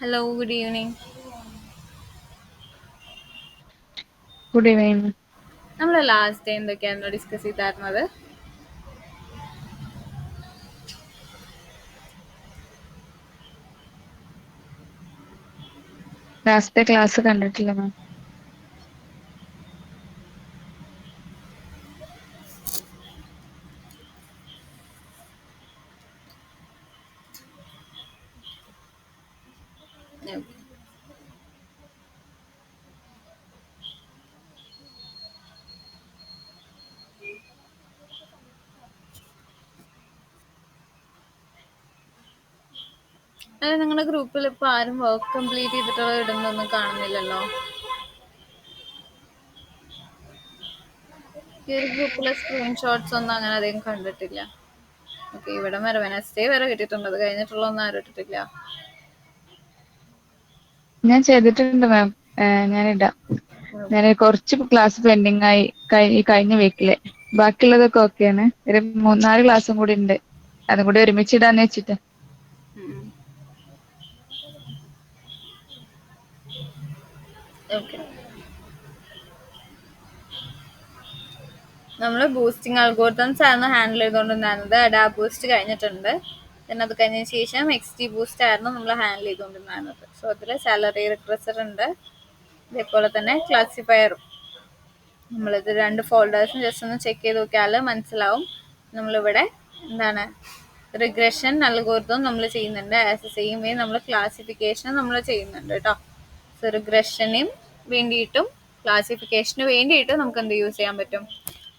Hello, good evening. Good evening. നമ്മൾ last day എന്തൊക്കെയായിരുന്നു discuss ചെയ്തായിരുന്നത്? ലാസ്റ്റത്തെ ക്ലാസ് കണ്ടിട്ടില്ല മാം. അല്ല, നിങ്ങളുടെ ഗ്രൂപ്പിൽ ഇപ്പോൾ ആരും വർക്ക് കംപ്ലീറ്റ് ചെയ്തിട്ടുള്ള ഇടുന്നൊന്നും കാണുന്നില്ലല്ലോ. ഈ ഒരു ഗ്രൂപ്പിലെ സ്ക്രീൻഷോട്ട്സ് ഒന്നും അങ്ങനെ അധികം കണ്ടിട്ടില്ല. ഓക്കെ, ഇവിടെ വരെ വെനസ്ഡേ വരെ കിട്ടിയിട്ടുണ്ട്, അത് കഴിഞ്ഞിട്ടുള്ള ഒന്നും ആരും ഇട്ടിട്ടില്ല. ഞാൻ ചെയ്തിട്ടുണ്ട് മാം. ഞാനിടാം. ഞാൻ കുറച്ച് ക്ലാസ് പെൻഡിങ് ആയി കഴിഞ്ഞ വീക്കില്. ബാക്കിയുള്ളതൊക്കെ ഓക്കെയാണ്. ഒരു 3-4 ക്ലാസ്സും കൂടി ഉണ്ട്. അതും കൂടി ഒരുമിച്ചിടാന്ന് വെച്ചിട്ട്. ഓക്കെ, നമ്മൾ ബൂസ്റ്റിംഗ് അൽഗോരിതംസ് ആയിരുന്നു ഹാൻഡിൽ ചെയ്തുകൊണ്ടിരുന്നത്. അഡാ ബൂസ്റ്റ് കഴിഞ്ഞിട്ടുണ്ട്. പിന്നെ അത് കഴിഞ്ഞതിന് ശേഷം XG ബൂസ്റ്റ് ആയിരുന്നു നമ്മൾ ഹാൻഡിൽ ചെയ്തുകൊണ്ടിരുന്നത്. സോ അതിൽ സാലറി റിക്രസർ ഉണ്ട്, അതേപോലെ തന്നെ ക്ലാസിഫയറും. നമ്മളിത് രണ്ട് ഫോൾഡേഴ്സും ജസ്റ്റ് ഒന്ന് ചെക്ക് ചെയ്ത് നോക്കിയാൽ മനസ്സിലാവും. നമ്മളിവിടെ എന്താണ് റിഗ്രഷൻ അൽഗോരിതം നമ്മൾ ചെയ്യുന്നുണ്ട്. ആസ് എ സെയിം വേ നമ്മൾ ക്ലാസിഫിക്കേഷൻ നമ്മൾ ചെയ്യുന്നുണ്ട് കേട്ടോ. സോ റിഗ്രഷനും വേണ്ടിയിട്ടും ക്ലാസിഫിക്കേഷന് വേണ്ടിയിട്ടും നമുക്ക് എന്ത് യൂസ് ചെയ്യാൻ പറ്റും?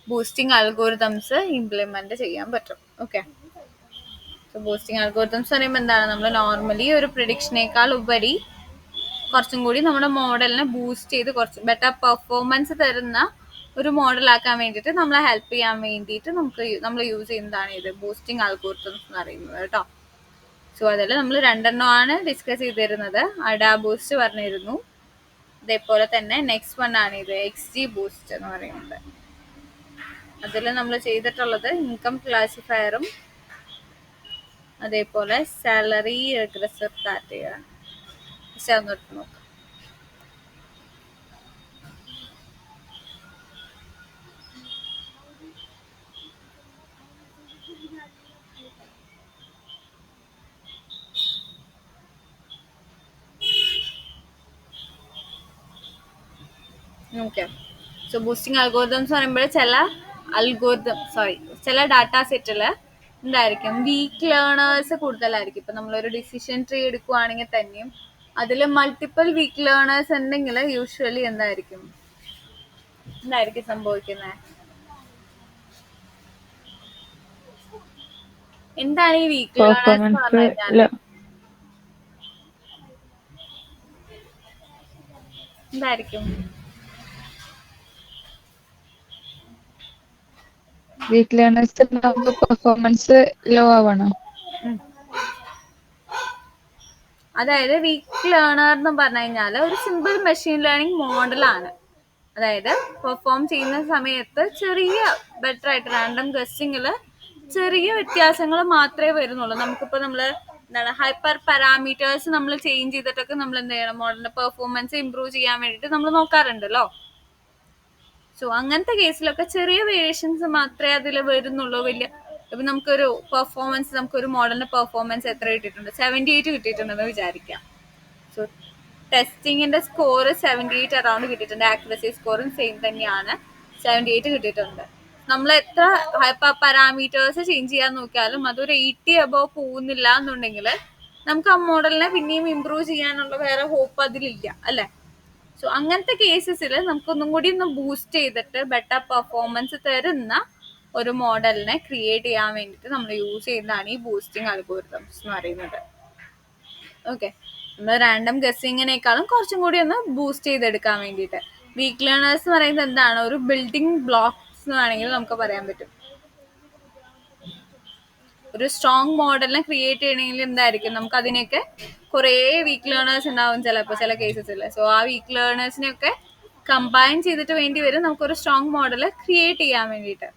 ബൂസ്റ്റിംഗ് അൽഗോരിതംസ് ഇംപ്ലിമെന്റ് ചെയ്യാൻ പറ്റും. ഓക്കെ, സോ ബൂസ്റ്റിംഗ് അൽഗോരിതംസ് പറയുമ്പോൾ എന്താണ്, നമ്മൾ നോർമലി ഒരു പ്രിഡിക്ഷനേക്കാൾ ഉപരി കുറച്ചും കൂടി നമ്മുടെ മോഡലിനെ ബൂസ്റ്റ് ചെയ്ത് കുറച്ച് ബെറ്റർ പെർഫോമൻസ് തരുന്ന ഒരു മോഡലാക്കാൻ വേണ്ടിയിട്ട് നമ്മളെ ഹെൽപ്പ് ചെയ്യാൻ വേണ്ടിയിട്ട് നമ്മൾ യൂസ് ചെയ്യുന്നതാണ് ഇത് ബൂസ്റ്റിംഗ് അൽഗോരിതംസ് എന്ന് പറയുന്നത് കേട്ടോ. സോ അതിൽ നമ്മൾ രണ്ടെണ്ണമാണ് ഡിസ്കസ് ചെയ്തിരുന്നത്. അഡാ ബൂസ്റ്റ് പറഞ്ഞിരുന്നു, അതേപോലെ തന്നെ നെക്സ്റ്റ് വൺ ആണ് ഇത് XG ബൂസ്റ്റ് എന്ന് പറയുന്നത്. അതിൽ നമ്മൾ ചെയ്തിട്ടുള്ളത് ഇൻകം ക്ലാസിഫയറും അതേപോലെ സാലറി റിഗ്രസർ ഡാറ്റയാണ്. പക്ഷെ അതൊന്നും നോക്കാം. ഓക്കെ, സോ ബൂസ്റ്റിംഗ് അൽഗോരിതംസ് പറയുമ്പോൾ ചില ഡാറ്റ സെറ്റിൽ എന്തായിരിക്കും, വീക്ക് ലേണേഴ്സ് കൂടുതലായിരിക്കും. ഇപ്പം നമ്മളൊരു ഡിസിഷൻ ട്രീ എടുക്കുവാണെങ്കിൽ തന്നെയും അതിൽ മൾട്ടിപ്പിൾ വീക്ക് ലേണേഴ്സ് ഉണ്ടെങ്കിൽ യൂഷ്വലി എന്തായിരിക്കും സംഭവിക്കുന്നത്? എന്താണ് ഈ വീക്ക് ലേണേഴ്സ് എന്ന് പെർഫോമൻസ് പറഞ്ഞു കഴിഞ്ഞാല്? എന്തായിരിക്കും? വീക്ക് ലേണേഴ്സ് ഉണ്ടാകുമ്പോൾ പെർഫോമൻസ് ലോ ആവണോ? അതായത് വീക്ക് ലേണർ എന്ന് പറഞ്ഞു കഴിഞ്ഞാൽ ഒരു സിമ്പിൾ മെഷീൻ ലേണിംഗ് മോഡലാണ്. അതായത് പെർഫോം ചെയ്യുന്ന സമയത്ത് ചെറിയ ബെറ്റർ ആയിട്ട് റാൻഡം ഗസ്സിങ്ങിൽ ചെറിയ വ്യത്യാസങ്ങൾ മാത്രമേ വരുന്നുള്ളൂ. നമുക്കിപ്പോൾ നമ്മൾ എന്താണ് ഹൈപ്പർ പാരാമീറ്റേഴ്സ് നമ്മൾ ചേഞ്ച് ചെയ്തിട്ടൊക്കെ നമ്മൾ എന്ത് ചെയ്യണം, മോഡലിന്റെ പെർഫോമൻസ് ഇമ്പ്രൂവ് ചെയ്യാൻ വേണ്ടിയിട്ട് നമ്മൾ നോക്കാറുണ്ടല്ലോ. സോ അങ്ങനത്തെ കേസിലൊക്കെ ചെറിയ വേരിയേഷൻസ് മാത്രമേ അതിൽ വരുന്നുള്ളൂ. വലിയ ഇപ്പം നമുക്കൊരു മോഡലിന്റെ പെർഫോമൻസ് എത്ര കിട്ടിയിട്ടുണ്ട്, 78 കിട്ടിയിട്ടുണ്ടെന്ന് വിചാരിക്കാം. സോ ടെസ്റ്റിങ്ങിന്റെ സ്കോർ 78 അറൗണ്ട് കിട്ടിയിട്ടുണ്ട്. ആക്യുറസി സ്കോറും സെയിം തന്നെയാണ്, 78 കിട്ടിയിട്ടുണ്ട്. നമ്മൾ എത്ര ഹൈപ്പർ പാരാമീറ്റേഴ്സ് ചേഞ്ച് ചെയ്യാൻ നോക്കിയാലും അതൊരു 80 അബവ് പോകുന്നില്ല എന്നുണ്ടെങ്കിൽ നമുക്ക് ആ മോഡലിനെ പിന്നെയും ഇമ്പ്രൂവ് ചെയ്യാനുള്ള വേറെ ഹോപ്പ് അതിലില്ല അല്ലേ. സോ അങ്ങനത്തെ കേസസിൽ നമുക്കൊന്നും കൂടി ഒന്ന് ബൂസ്റ്റ് ചെയ്തിട്ട് ബെറ്റർ പെർഫോമൻസ് തരുന്ന ഒരു മോഡലിനെ ക്രിയേറ്റ് ചെയ്യാൻ വേണ്ടിയിട്ട് നമ്മൾ യൂസ് ചെയ്യുന്നതാണ് ഈ ബൂസ്റ്റിംഗ് അൽഗോരിതംസ് എന്ന് പറയുന്നത്. ഓക്കെ, നമ്മൾ റാൻഡം ഗസ്സിങ്ങിനേക്കാളും കുറച്ചും കൂടി ഒന്ന് ബൂസ്റ്റ് ചെയ്തെടുക്കാൻ വേണ്ടിയിട്ട്. വീക്ക് ലേണേഴ്സ് എന്ന് പറയുന്നത് എന്താണ്, ഒരു ബിൽഡിംഗ് ബ്ലോക്സ് എന്ന് വേണമെങ്കിൽ നമുക്ക് പറയാൻ പറ്റും. ഒരു സ്ട്രോങ് മോഡലിനെ ക്രിയേറ്റ് ചെയ്യണമെങ്കിൽ എന്തായിരിക്കും, നമുക്ക് അതിനൊക്കെ കുറേ വീക്ക് ലേണേഴ്സ് ഉണ്ടാവും ചിലപ്പോൾ ചില കേസസിൽ. സോ ആ വീക്ക് ലേണേഴ്സിനെയൊക്കെ കമ്പൈൻ ചെയ്തിട്ട് വേണ്ടി വരും നമുക്കൊരു സ്ട്രോങ് മോഡൽ ക്രിയേറ്റ് ചെയ്യാൻ വേണ്ടിയിട്ട്.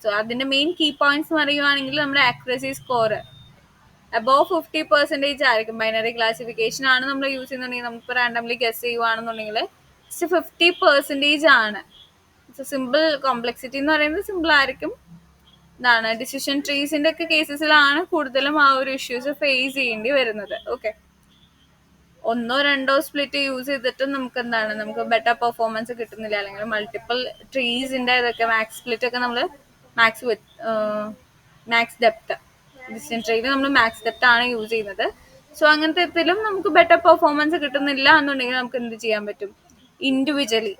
സോ അതിന്റെ മെയിൻ കീ പോയിന്റ്സ് പറയുവാണെങ്കിൽ നമ്മുടെ ആക്യുറസി സ്കോർ അബോവ് 50% ആയിരിക്കും. ബൈനറി ക്ലാസിഫിക്കേഷൻ ആണ് നമ്മൾ യൂസ് ചെയ്യുന്നുണ്ടെങ്കിൽ, നമുക്ക് റാൻഡംലി ഗസ് ചെയ്യുവാണെന്നുണ്ടെങ്കിൽ 50% ആണ്. സിമ്പിൾ കോംപ്ലക്സിറ്റി എന്ന് പറയുന്നത് സിമ്പിൾ ആയിരിക്കും. എന്താണ് ഡിസിഷൻ ട്രീസിന്റെ ഒക്കെ കേസസിലാണ് കൂടുതലും ആ ഒരു ഇഷ്യൂസ് ഫേസ് ചെയ്യേണ്ടി വരുന്നത്. ഓക്കെ, ഒന്നോ രണ്ടോ സ്പ്ലിറ്റ് യൂസ് ചെയ്തിട്ട് നമുക്ക് എന്താണ് നമുക്ക് ബെറ്റർ പെർഫോമൻസ് കിട്ടുന്നില്ല, അല്ലെങ്കിൽ മൾട്ടിപ്പിൾ ട്രീസിന്റെ ഇതൊക്കെ മാക്സ് സ്പ്ലിറ്റ് ഒക്കെ നമ്മൾ മാക്സ് ഡെപ്ത് ഡിസിഷൻ ട്രീയിൽ നമ്മൾ മാക്സ് ഡെപ്ത് ആണ് യൂസ് ചെയ്യുന്നത്. സോ അങ്ങനത്തെ ഇതിലും നമുക്ക് ബെറ്റർ പെർഫോമൻസ് കിട്ടുന്നില്ല എന്നുണ്ടെങ്കിൽ നമുക്ക് എന്ത് ചെയ്യാൻ പറ്റും, ഇൻഡിവിജ്വലി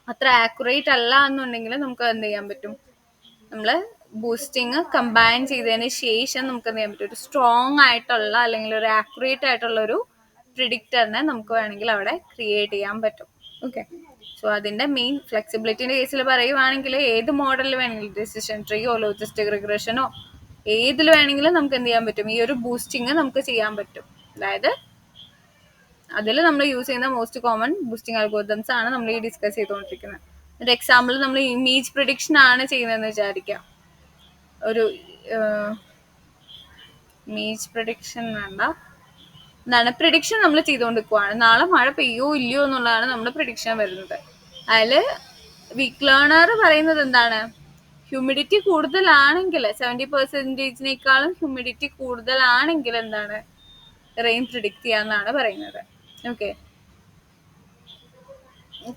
അത്ര ആക്യുറേറ്റ് അല്ല എന്നുണ്ടെങ്കിൽ നമുക്ക് എന്ത് ചെയ്യാൻ പറ്റും, നമ്മൾ ബൂസ്റ്റിങ് കമ്പൈൻ ചെയ്തതിന് ശേഷം നമുക്ക് എന്ത് ചെയ്യാൻ പറ്റും, ഒരു സ്ട്രോങ് ആയിട്ടുള്ള അല്ലെങ്കിൽ ഒരു ആക്യുറേറ്റ് ആയിട്ടുള്ള ഒരു പ്രിഡിക്റ്ററിനെ നമുക്ക് വേണമെങ്കിൽ അവിടെ ക്രിയേറ്റ് ചെയ്യാൻ പറ്റും. ഓക്കെ, സോ അതിന്റെ മെയിൻ ഫ്ലെക്സിബിലിറ്റിന്റെ കേസിൽ പറയുവാണെങ്കിൽ ഏത് മോഡലിൽ വേണമെങ്കിലും ഡിസിഷൻ ട്രീയോ ലോജിസ്റ്റിക് റിഗ്രഷനോ ഏതിൽ വേണമെങ്കിലും നമുക്ക് എന്ത് ചെയ്യാൻ പറ്റും, ഈ ഒരു ബൂസ്റ്റിങ് നമുക്ക് ചെയ്യാൻ പറ്റും. അതായത് അതിൽ നമ്മൾ യൂസ് ചെയ്യുന്ന മോസ്റ്റ് കോമൺ ബൂസ്റ്റിംഗ് അൽഗോരിതംസ് ആണ് നമ്മൾ ഈ ഡിസ്കസ് ചെയ്തുകൊണ്ടിരിക്കുന്നത്. ഒരു എക്സാമ്പിൾ നമ്മൾ ഇമേജ് പ്രിഡിക്ഷൻ ആണ് ചെയ്യുന്നതെന്ന് വിചാരിക്കാം. ഒരു ഇമേജ് പ്രിഡിക്ഷൻ വേണ്ട, എന്താണ് പ്രിഡിക്ഷൻ നമ്മൾ ചെയ്തുകൊണ്ടിരിക്കുവാണ്, നാളെ മഴ പെയ്യോ ഇല്ലയോ എന്നുള്ളതാണ് നമ്മുടെ പ്രിഡിക്ഷൻ വരുന്നത്. അതിൽ വീക്ക് ലേണർ പറയുന്നത് എന്താണ്, ഹ്യൂമിഡിറ്റി കൂടുതലാണെങ്കിൽ 70%-നേക്കാളും ഹ്യൂമിഡിറ്റി കൂടുതലാണെങ്കിൽ എന്താണ് റെയിൻ പ്രിഡിക്റ്റ് ചെയ്യാന്നാണ് പറയുന്നത്. ഓക്കെ,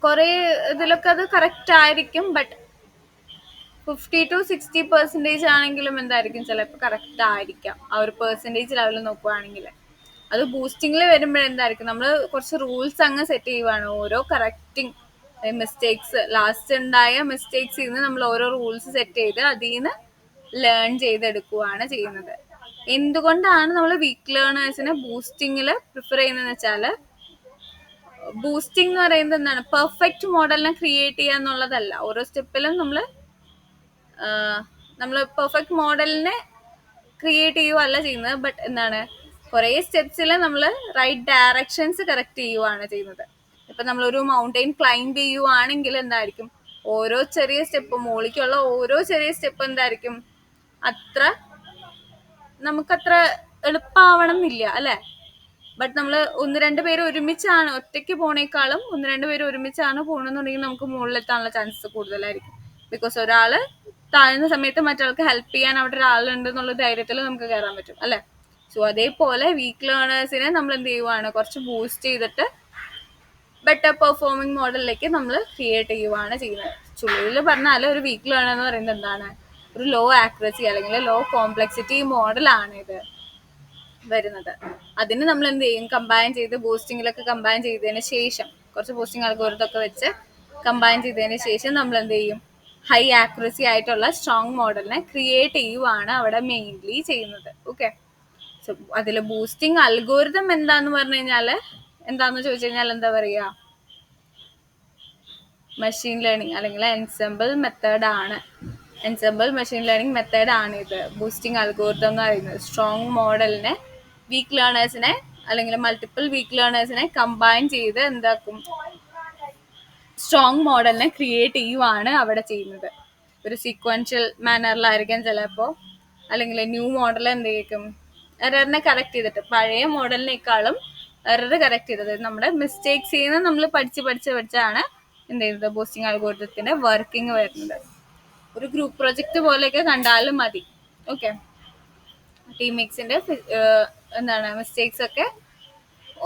കുറെ ഇതിലൊക്കെ അത് കറക്റ്റ് ആയിരിക്കും, ബട്ട് 50-60% ആണെങ്കിലും എന്തായിരിക്കും ചിലപ്പോൾ കറക്റ്റ് ആയിരിക്കാം ആ ഒരു പെർസെൻറ്റേജ് ലെവൽ നോക്കുവാണെങ്കിൽ. അത് ബൂസ്റ്റിങ്ങിൽ വരുമ്പോഴെന്തായിരിക്കും, നമ്മൾ കുറച്ച് റൂൾസ് അങ്ങ് സെറ്റ് ചെയ്യുവാണ്, ഓരോ കറക്റ്റിങ് മിസ്റ്റേക്സ് ലാസ്റ്റ് ഉണ്ടായ മിസ്റ്റേക്സിൽ നിന്ന് നമ്മൾ ഓരോ റൂൾസ് സെറ്റ് ചെയ്ത് അതിൽ നിന്ന് ലേൺ ചെയ്തെടുക്കുകയാണ് ചെയ്യുന്നത്. എന്തുകൊണ്ടാണ് നമ്മൾ വീക്ക് ലേണേഴ്സിനെ ബൂസ്റ്റിങ്ങിൽ പ്രിഫർ ചെയ്യുന്നതെന്ന് വെച്ചാൽ, ബൂസ്റ്റിംഗ് എന്ന് പറയുന്നത് എന്താണ്, പെർഫെക്റ്റ് മോഡലിനെ ക്രിയേറ്റ് ചെയ്യുക എന്നുള്ളതല്ല. ഓരോ സ്റ്റെപ്പിലും നമ്മൾ പെർഫെക്റ്റ് മോഡലിനെ ക്രിയേറ്റ് ചെയ്യുകയല്ല ചെയ്യുന്നത്, ബട്ട് എന്താണ് കുറേ സ്റ്റെപ്സിൽ നമ്മൾ റൈറ്റ് ഡയറക്ഷൻസ് കറക്റ്റ് ചെയ്യുകയാണ് ചെയ്യുന്നത്. ഇപ്പം നമ്മളൊരു മൗണ്ടെയിൻ ക്ലൈംബ് ചെയ്യുവാണെങ്കിൽ എന്തായിരിക്കും, ഓരോ ചെറിയ സ്റ്റെപ്പ് മുകളിലേക്കുള്ള ഓരോ ചെറിയ സ്റ്റെപ്പ് എന്തായിരിക്കും അത്ര നമുക്കത്ര എളുപ്പമാവണം എന്നില്ല അല്ലേ. ബട്ട് നമ്മൾ ഒന്ന് രണ്ട് പേര് ഒരുമിച്ചാണ്, ഒറ്റയ്ക്ക് പോണേക്കാളും ഒന്ന് രണ്ട് പേര് ഒരുമിച്ചാണ് പോകണമെന്നുണ്ടെങ്കിൽ നമുക്ക് മുകളിലെത്താനുള്ള ചാൻസസ് കൂടുതലായിരിക്കും. ബിക്കോസ് ഒരാൾ താഴ്ന്ന സമയത്ത് മറ്റൊരാൾക്ക് ഹെൽപ്പ് ചെയ്യാൻ അവിടെ ഒരാളുണ്ട് എന്നുള്ള ധൈര്യത്തിൽ നമുക്ക് കയറാൻ പറ്റും അല്ലേ. സോ അതേപോലെ വീക്ക് ലേണേഴ്സിനെ നമ്മൾ എന്ത് ചെയ്യുവാണ്, കുറച്ച് ബൂസ്റ്റ് ചെയ്തിട്ട് ബെറ്റർ പെർഫോമിംഗ് മോഡലിലേക്ക് നമ്മൾ ക്രിയേറ്റ് ചെയ്യുവാണ് ചെയ്യുന്നത്. ചുള്ളിയിൽ പറഞ്ഞാൽ ഒരു വീക്ക് ലേണർ എന്ന് പറയുന്നത് എന്താണ്, ഒരു ലോ ആക്യുറസി അല്ലെങ്കിൽ ലോ കോംപ്ലക്സിറ്റി മോഡലാണ് ഇത് വരുന്നത്. അതിന് നമ്മൾ എന്ത് ചെയ്യും, കമ്പൈൻ ചെയ്ത് ബൂസ്റ്റിങ്ങിലൊക്കെ കമ്പൈൻ ചെയ്തതിന് ശേഷം കുറച്ച് ബൂസ്റ്റിംഗ് അൽഗോരിതമൊക്കെ വെച്ച് കമ്പൈൻ ചെയ്തതിന് ശേഷം നമ്മൾ എന്ത് ചെയ്യും, ഹൈ ആക്യുറസി ആയിട്ടുള്ള സ്ട്രോങ് മോഡലിനെ ക്രിയേറ്റ് ചെയ്യുവാണ് അവിടെ മെയിൻലി ചെയ്യുന്നത്. ഓക്കെ, സോ അതിൽ ബൂസ്റ്റിംഗ് അൽഗോരിതം എന്താന്ന് പറഞ്ഞു കഴിഞ്ഞാൽ, എന്താന്ന് ചോദിച്ചു കഴിഞ്ഞാൽ എന്താ പറയുക, മെഷീൻ ലേണിംഗ് അല്ലെങ്കിൽ എൻസെമ്പിൾ മെത്തേഡ് ആണ്. എൻസെമ്പിൾ മെഷീൻ ലേണിംഗ് മെത്തേഡ് ആണ് ഇത് ബൂസ്റ്റിംഗ് അൽഗോരിതം എന്ന് പറയുന്നത്. സ്ട്രോങ് മോഡലിനെ വീക്ക് ലേണേഴ്സിനെ അല്ലെങ്കിൽ മൾട്ടിപ്പിൾ വീക്ക് ലേണേഴ്സിനെ കമ്പൈൻ ചെയ്ത് എന്താക്കും, സ്ട്രോങ് മോഡലിനെ ക്രിയേറ്റ് ചെയ്യുവാണ് അവിടെ ചെയ്യുന്നത്. ഒരു സീക്വൻഷ്യൽ മാനറിലായിരിക്കാം ചിലപ്പോൾ, അല്ലെങ്കിൽ ന്യൂ മോഡൽ എന്ത് ചെയ്യും, എററിനെ കറക്റ്റ് ചെയ്തിട്ട് പഴയ മോഡലിനേക്കാളും എറർ കറക്റ്റ് ചെയ്തത് നമ്മുടെ മിസ്റ്റേക്സിൽ നിന്ന് നമ്മൾ പഠിച്ചാണ് എന്ത് ചെയ്യുന്നത് ബൂസ്റ്റിംഗ് അൽഗോരിതത്തിന്റെ വർക്കിംഗ് വരുന്നത്. ഒരു ഗ്രൂപ്പ് പ്രൊജക്ട് പോലെയൊക്കെ കണ്ടാലും മതി. ഓക്കെ, ടീമിക്സിന്റെ എന്താണ് മിസ്റ്റേക്സ് ഒക്കെ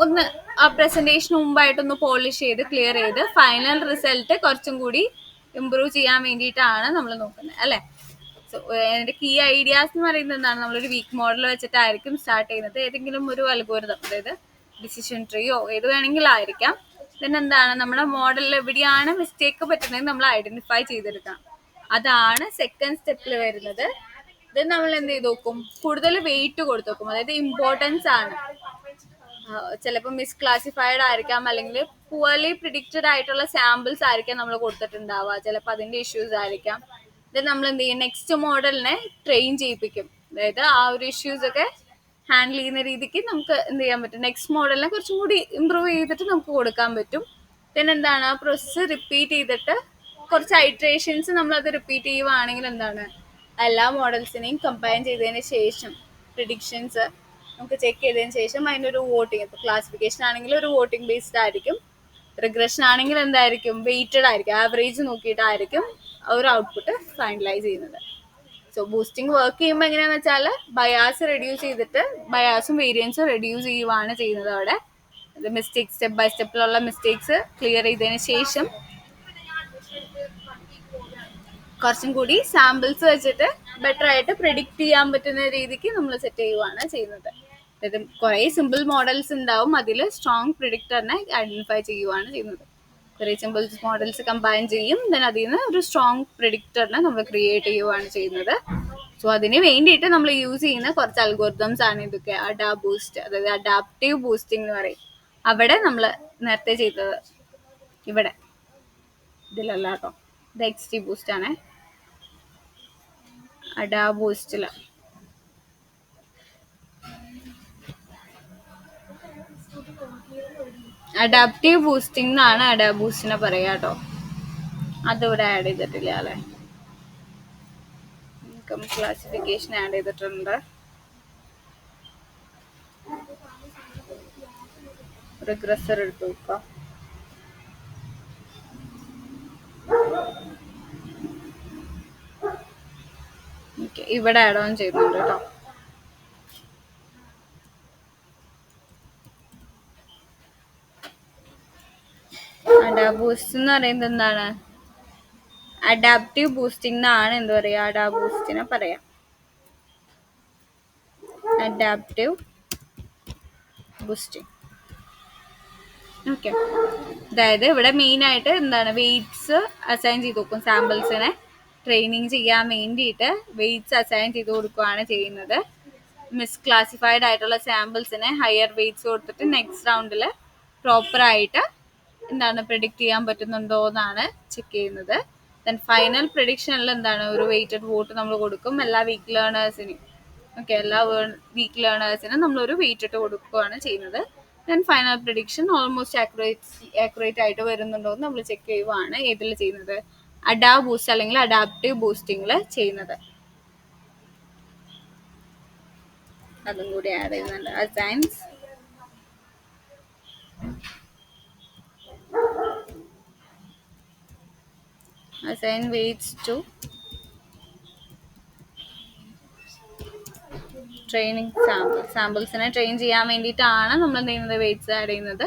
ഒന്ന് ആ പ്രസന്റേഷന് മുമ്പായിട്ടൊന്ന് പോളിഷ് ചെയ്ത് ക്ലിയർ ചെയ്ത് ഫൈനൽ റിസൾട്ട് കുറച്ചും കൂടി ഇമ്പ്രൂവ് ചെയ്യാൻ വേണ്ടിയിട്ടാണ് നമ്മൾ നോക്കുന്നത് അല്ലേ. സോ അതിന്റെ കീ ഐഡിയാസ് എന്ന് പറയുന്നത് എന്താണ്, നമ്മളൊരു വീക്ക് മോഡൽ വെച്ചിട്ടായിരിക്കും സ്റ്റാർട്ട് ചെയ്യുന്നത്. ഏതെങ്കിലും ഒരു അൽഗോരിതം, അതായത് ഡിസിഷൻ ട്രീയോ ഏത് വേണമെങ്കിലും ആയിരിക്കാം. പിന്നെ എന്താണ്, നമ്മുടെ മോഡലിൽ എവിടെയാണ് മിസ്റ്റേക്ക് പറ്റുന്നത് നമ്മൾ ഐഡന്റിഫൈ ചെയ്തെടുക്കണം. അതാണ് സെക്കൻഡ് സ്റ്റെപ്പിൽ വരുന്നത്. ഇത് നമ്മൾ എന്ത് ചെയ്ത് നോക്കും, കൂടുതൽ വെയിറ്റ് കൊടുത്തു നോക്കും, അതായത് ഇമ്പോർട്ടൻസ് ആണ്. ചിലപ്പോൾ മിസ്ക്ലാസിഫൈഡ് ആയിരിക്കാം, അല്ലെങ്കിൽ പുവർലി പ്രിഡിക്റ്റഡ് ആയിട്ടുള്ള സാമ്പിൾസ് ആയിരിക്കാം നമ്മൾ കൊടുത്തിട്ടുണ്ടാവുക, ചിലപ്പോൾ അതിന്റെ ഇഷ്യൂസ് ആയിരിക്കാം. ഇത് നമ്മൾ എന്ത് ചെയ്യും, നെക്സ്റ്റ് മോഡലിനെ ട്രെയിൻ ചെയ്യിപ്പിക്കും. അതായത് ആ ഒരു ഇഷ്യൂസ് ഒക്കെ ഹാൻഡിൽ ചെയ്യുന്ന രീതിക്ക് നമുക്ക് എന്ത് ചെയ്യാൻ പറ്റും, നെക്സ്റ്റ് മോഡലിനെ കുറച്ചും കൂടി ഇമ്പ്രൂവ് ചെയ്തിട്ട് നമുക്ക് കൊടുക്കാൻ പറ്റും. പിന്നെ എന്താണ്, ആ പ്രോസസ്സ് റിപ്പീറ്റ് ചെയ്തിട്ട് കുറച്ച് ഐട്രേഷൻസ് നമ്മളത് റിപ്പീറ്റ് ചെയ്യുവാണെങ്കിൽ എന്താണ്, എല്ലാ മോഡൽസിനെയും കമ്പൈൻ ചെയ്തതിന് ശേഷം പ്രിഡിക്ഷൻസ് നമുക്ക് ചെക്ക് ചെയ്തതിന് ശേഷം അതിനൊരു വോട്ടിംഗ്, ഇപ്പോൾ ക്ലാസിഫിക്കേഷൻ ആണെങ്കിൽ ഒരു വോട്ടിംഗ് ബേസ്ഡ് ആയിരിക്കും, റിഗ്രഷൻ ആണെങ്കിൽ എന്തായിരിക്കും വെയിറ്റഡ് ആയിരിക്കും, ആവറേജ് നോക്കിയിട്ടായിരിക്കും ഒരു ഔട്ട്പുട്ട് ഫൈനലൈസ് ചെയ്യുന്നത്. സോ ബൂസ്റ്റിംഗ് വർക്ക് ചെയ്യുമ്പോൾ എങ്ങനെയാണെന്ന് വെച്ചാൽ ബയാസ് റെഡ്യൂസ് ചെയ്തിട്ട് ബയാസും വേരിയൻസും റെഡ്യൂസ് ചെയ്യുവാണ് ചെയ്യുന്നത്. അവിടെ മിസ്റ്റേക്സ് സ്റ്റെപ്പ് ബൈ സ്റ്റെപ്പിലുള്ള മിസ്റ്റേക്സ് ക്ലിയർ ചെയ്തതിന് ശേഷം കുറച്ചും കൂടി സാമ്പിൾസ് വെച്ചിട്ട് ബെറ്റർ ആയിട്ട് പ്രിഡിക്റ്റ് ചെയ്യാൻ പറ്റുന്ന രീതിക്ക് നമ്മൾ സെറ്റ് ചെയ്യുവാണ് ചെയ്യുന്നത്. അതായത് കുറേ സിമ്പിൾ മോഡൽസ് ഉണ്ടാവും, അതിൽ സ്ട്രോങ് പ്രിഡിക്ടറിനെ ഐഡന്റിഫൈ ചെയ്യുവാണ് ചെയ്യുന്നത്. കുറേ സിമ്പിൾ മോഡൽസ് കമ്പൈൻ ചെയ്യും, ദെൻ അതിൽ നിന്ന് ഒരു സ്ട്രോങ് പ്രിഡിക്ടറിനെ നമ്മൾ ക്രിയേറ്റ് ചെയ്യുവാണ് ചെയ്യുന്നത്. സോ അതിന് വേണ്ടിയിട്ട് നമ്മൾ യൂസ് ചെയ്യുന്ന കുറച്ച് അൽഗോരിതംസ് ആണ് ഇതൊക്കെ. ബൂസ്റ്റ്, അതായത് അഡാപ്റ്റീവ് ബൂസ്റ്റിംഗ് എന്ന് പറയും. അവിടെ നമ്മൾ നേരത്തെ ചെയ്തത് ഇവിടെ ഇതിലല്ല കേട്ടോ, ഇത് XT ബൂസ്റ്റ് ആണ്. ബൂസ്റ്റില് അഡാപ്റ്റീവ് ബൂസ്റ്റിംഗ് എന്നാണ് ബൂസ്റ്റിനെ പറയാ കേട്ടോ. അതിവിടെ ആഡ് ചെയ്തിട്ടില്ല അല്ലേ, ഇൻകം ക്ലാസിഫിക്കേഷൻ ആഡ് ചെയ്തിട്ടുണ്ട്. റിഗ്രസർ എടുത്തു നോക്കാം. ഇവിടെ ആഡ് ഓൺ ചെയ്യുന്നുണ്ട് കേട്ടോ. ബൂസ്റ്റ് എന്ന് പറയുന്നത് എന്താണ്, അഡാപ്റ്റീവ് ബൂസ്റ്റിംഗ് എന്നാണ് എന്ത് പറയാ ബൂസ്റ്റിനെ പറയാം. Adaptive boosting. ഓക്കെ, അതായത് ഇവിടെ മെയിൻ ആയിട്ട് എന്താണ് വെയ്റ്റ്സ് അസൈൻ ചെയ്ത് നോക്കും. സാമ്പിൾസിനെ ട്രെയിനിങ് ചെയ്യാൻ വേണ്ടിയിട്ട് വെയ്റ്റ്സ് അസൈൻ ചെയ്ത് കൊടുക്കുകയാണ് ചെയ്യുന്നത്. മിസ്ക്ലാസിഫൈഡ് ആയിട്ടുള്ള സാമ്പിൾസിനെ ഹയർ വെയ്റ്റ്സ് കൊടുത്തിട്ട് നെക്സ്റ്റ് റൗണ്ടിൽ പ്രോപ്പറായിട്ട് എന്താണ് പ്രിഡിക്റ്റ് ചെയ്യാൻ പറ്റുന്നുണ്ടോ എന്നാണ് ചെക്ക് ചെയ്യുന്നത്. ദെൻ ഫൈനൽ പ്രിഡിക്ഷനിൽ എന്താണ് ഒരു വെയ്റ്റഡ് വോട്ട് നമ്മൾ കൊടുക്കും എല്ലാ വീക്ക് ലേണേഴ്സിനും. ഓക്കെ, എല്ലാ വീക്ക് ലേണേഴ്സിനും നമ്മളൊരു വെയിറ്റ് ഇട്ട് കൊടുക്കുകയാണ് ചെയ്യുന്നത്. Then final prediction almost accurate ആയിട്ട് വരുന്നുണ്ടോ എന്ന് നമ്മൾ ചെക്ക് ചെയ്യുവാണ് ഏതിൽ ചെയ്യുന്നത്, ബൂസ്റ്റ് അല്ലെങ്കിൽ അഡാപ്റ്റീവ് ബൂസ്റ്റിംഗിൽ ചെയ്യുന്നത്. അതും കൂടി ആഡ് ചെയ്യുന്നുണ്ട്. Assigns assign weights to training സാമ്പിൾസിനെ ട്രെയിൻ ചെയ്യാൻ വേണ്ടിയിട്ടാണ് നമ്മൾ എന്ത് ചെയ്യുന്നത്, വെയ്റ്റ്സ് ആഡ് ചെയ്യുന്നത്.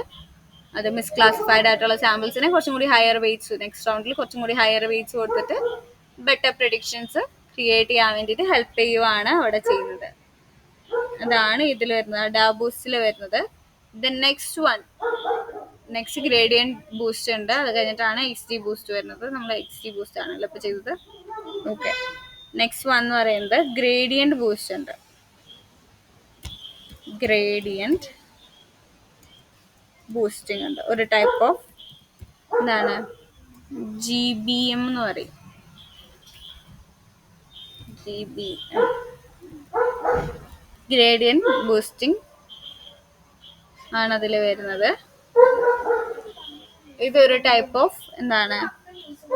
അത് മിസ്ക്ലാസിഫൈഡ് ആയിട്ടുള്ള സാമ്പിൾസിനെ കുറച്ചും കൂടി ഹയർ വെയ്റ്റ്സ് നെക്സ്റ്റ് റൗണ്ടിൽ കുറച്ചും കൂടി ഹയർ വെയ്റ്റ്സ് കൊടുത്തിട്ട് ബെറ്റർ പ്രിഡിക്ഷൻസ് ക്രിയേറ്റ് ചെയ്യാൻ വേണ്ടിയിട്ട് ഹെൽപ്പ് ചെയ്യുവാണ് അവിടെ ചെയ്യുന്നത്. അതാണ് ഇതിൽ വരുന്നത്, ബൂസ്റ്റിൽ വരുന്നത്. ദെൻ നെക്സ്റ്റ് ഗ്രേഡിയന്റ് ബൂസ്റ്റ് ഉണ്ട്, അത് കഴിഞ്ഞിട്ടാണ് XT ബൂസ്റ്റ് വരുന്നത്. നമ്മൾ XT ബൂസ്റ്റ് ആണല്ലോ ഇപ്പോൾ ചെയ്തത്. ഓക്കെ, നെക്സ്റ്റ് വൺ എന്ന് പറയുന്നത് ഗ്രേഡിയന്റ് ബൂസ്റ്റ് ഉണ്ട്. ഗ്രേഡിയന്റ് ബൂസ്റ്റിംഗ് ഉണ്ട്, ഒരു ടൈപ്പ് ഓഫ് എന്താണ് GBM എന്ന് പറയും. GBM ഗ്രേഡിയന്റ് ബൂസ്റ്റിംഗ് ആണ് അതിൽ വരുന്നത്. ഇതൊരു ടൈപ്പ് ഓഫ് എന്താണ്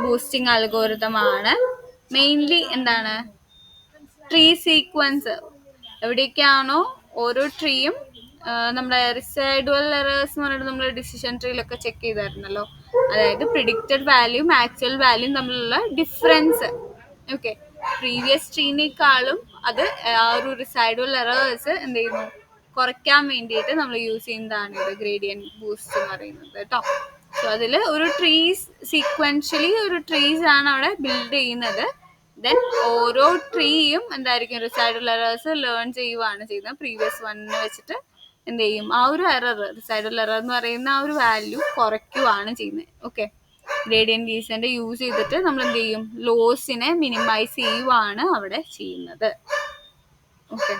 ബൂസ്റ്റിംഗ് അൽഗോരിതം ആണ്. മെയിൻലി എന്താണ് ട്രീ സീക്വൻസ് എവിടെയൊക്കെയാണോ ഓരോ ട്രീയും നമ്മുടെ റിസൈഡുവൽ എറേഴ്സ് എന്ന് പറഞ്ഞിട്ട് നമ്മൾ ഡിസിഷൻ ട്രീയിലൊക്കെ ചെക്ക് ചെയ്തായിരുന്നല്ലോ, അതായത് പ്രിഡിക്റ്റഡ് വാല്യൂം ആക്ച്വൽ വാല്യൂം തമ്മിലുള്ള ഡിഫറൻസ്. ഓക്കെ, പ്രീവിയസ് ട്രീനേക്കാളും അത് ആ ഒരു റിസൈഡുവൽ എറേഴ്സ് എന്ത് ചെയ്യുന്നു കുറയ്ക്കാൻ വേണ്ടിയിട്ട് നമ്മൾ യൂസ് ചെയ്യുന്നതാണ് ഇത് ഗ്രേഡിയന്റ് ബൂസ്റ്റ് എന്ന് പറയുന്നത് കേട്ടോ. സോ അതിൽ ഒരു ട്രീസ് സീക്വൻഷ്യലി ഒരു ട്രീസ് ആണ് അവിടെ ബിൽഡ് ചെയ്യുന്നത്. ദെൻ ഓരോ ട്രീയും എന്തായിരിക്കും റിസൈഡൽ എറേഴ്സ് ലേൺ ചെയ്യുവാണ് ചെയ്യുന്നത്. പ്രീവിയസ് വണ്ണിനെ വെച്ചിട്ട് എന്ത് ചെയ്യും, ആ ഒരു എറർ റിസൈഡൽ എറർ എന്ന് പറയുന്ന ആ ഒരു വാല്യൂ കുറയ്ക്കുവാണ് ചെയ്യുന്നത്. ഓക്കെ, ഗ്രേഡിയന്റ് ഡീസന്റ് യൂസ് ചെയ്തിട്ട് നമ്മൾ എന്ത് ചെയ്യും, ലോസിനെ മിനിമൈസ് ചെയ്യുവാണ് അവിടെ ചെയ്യുന്നത്. Okay,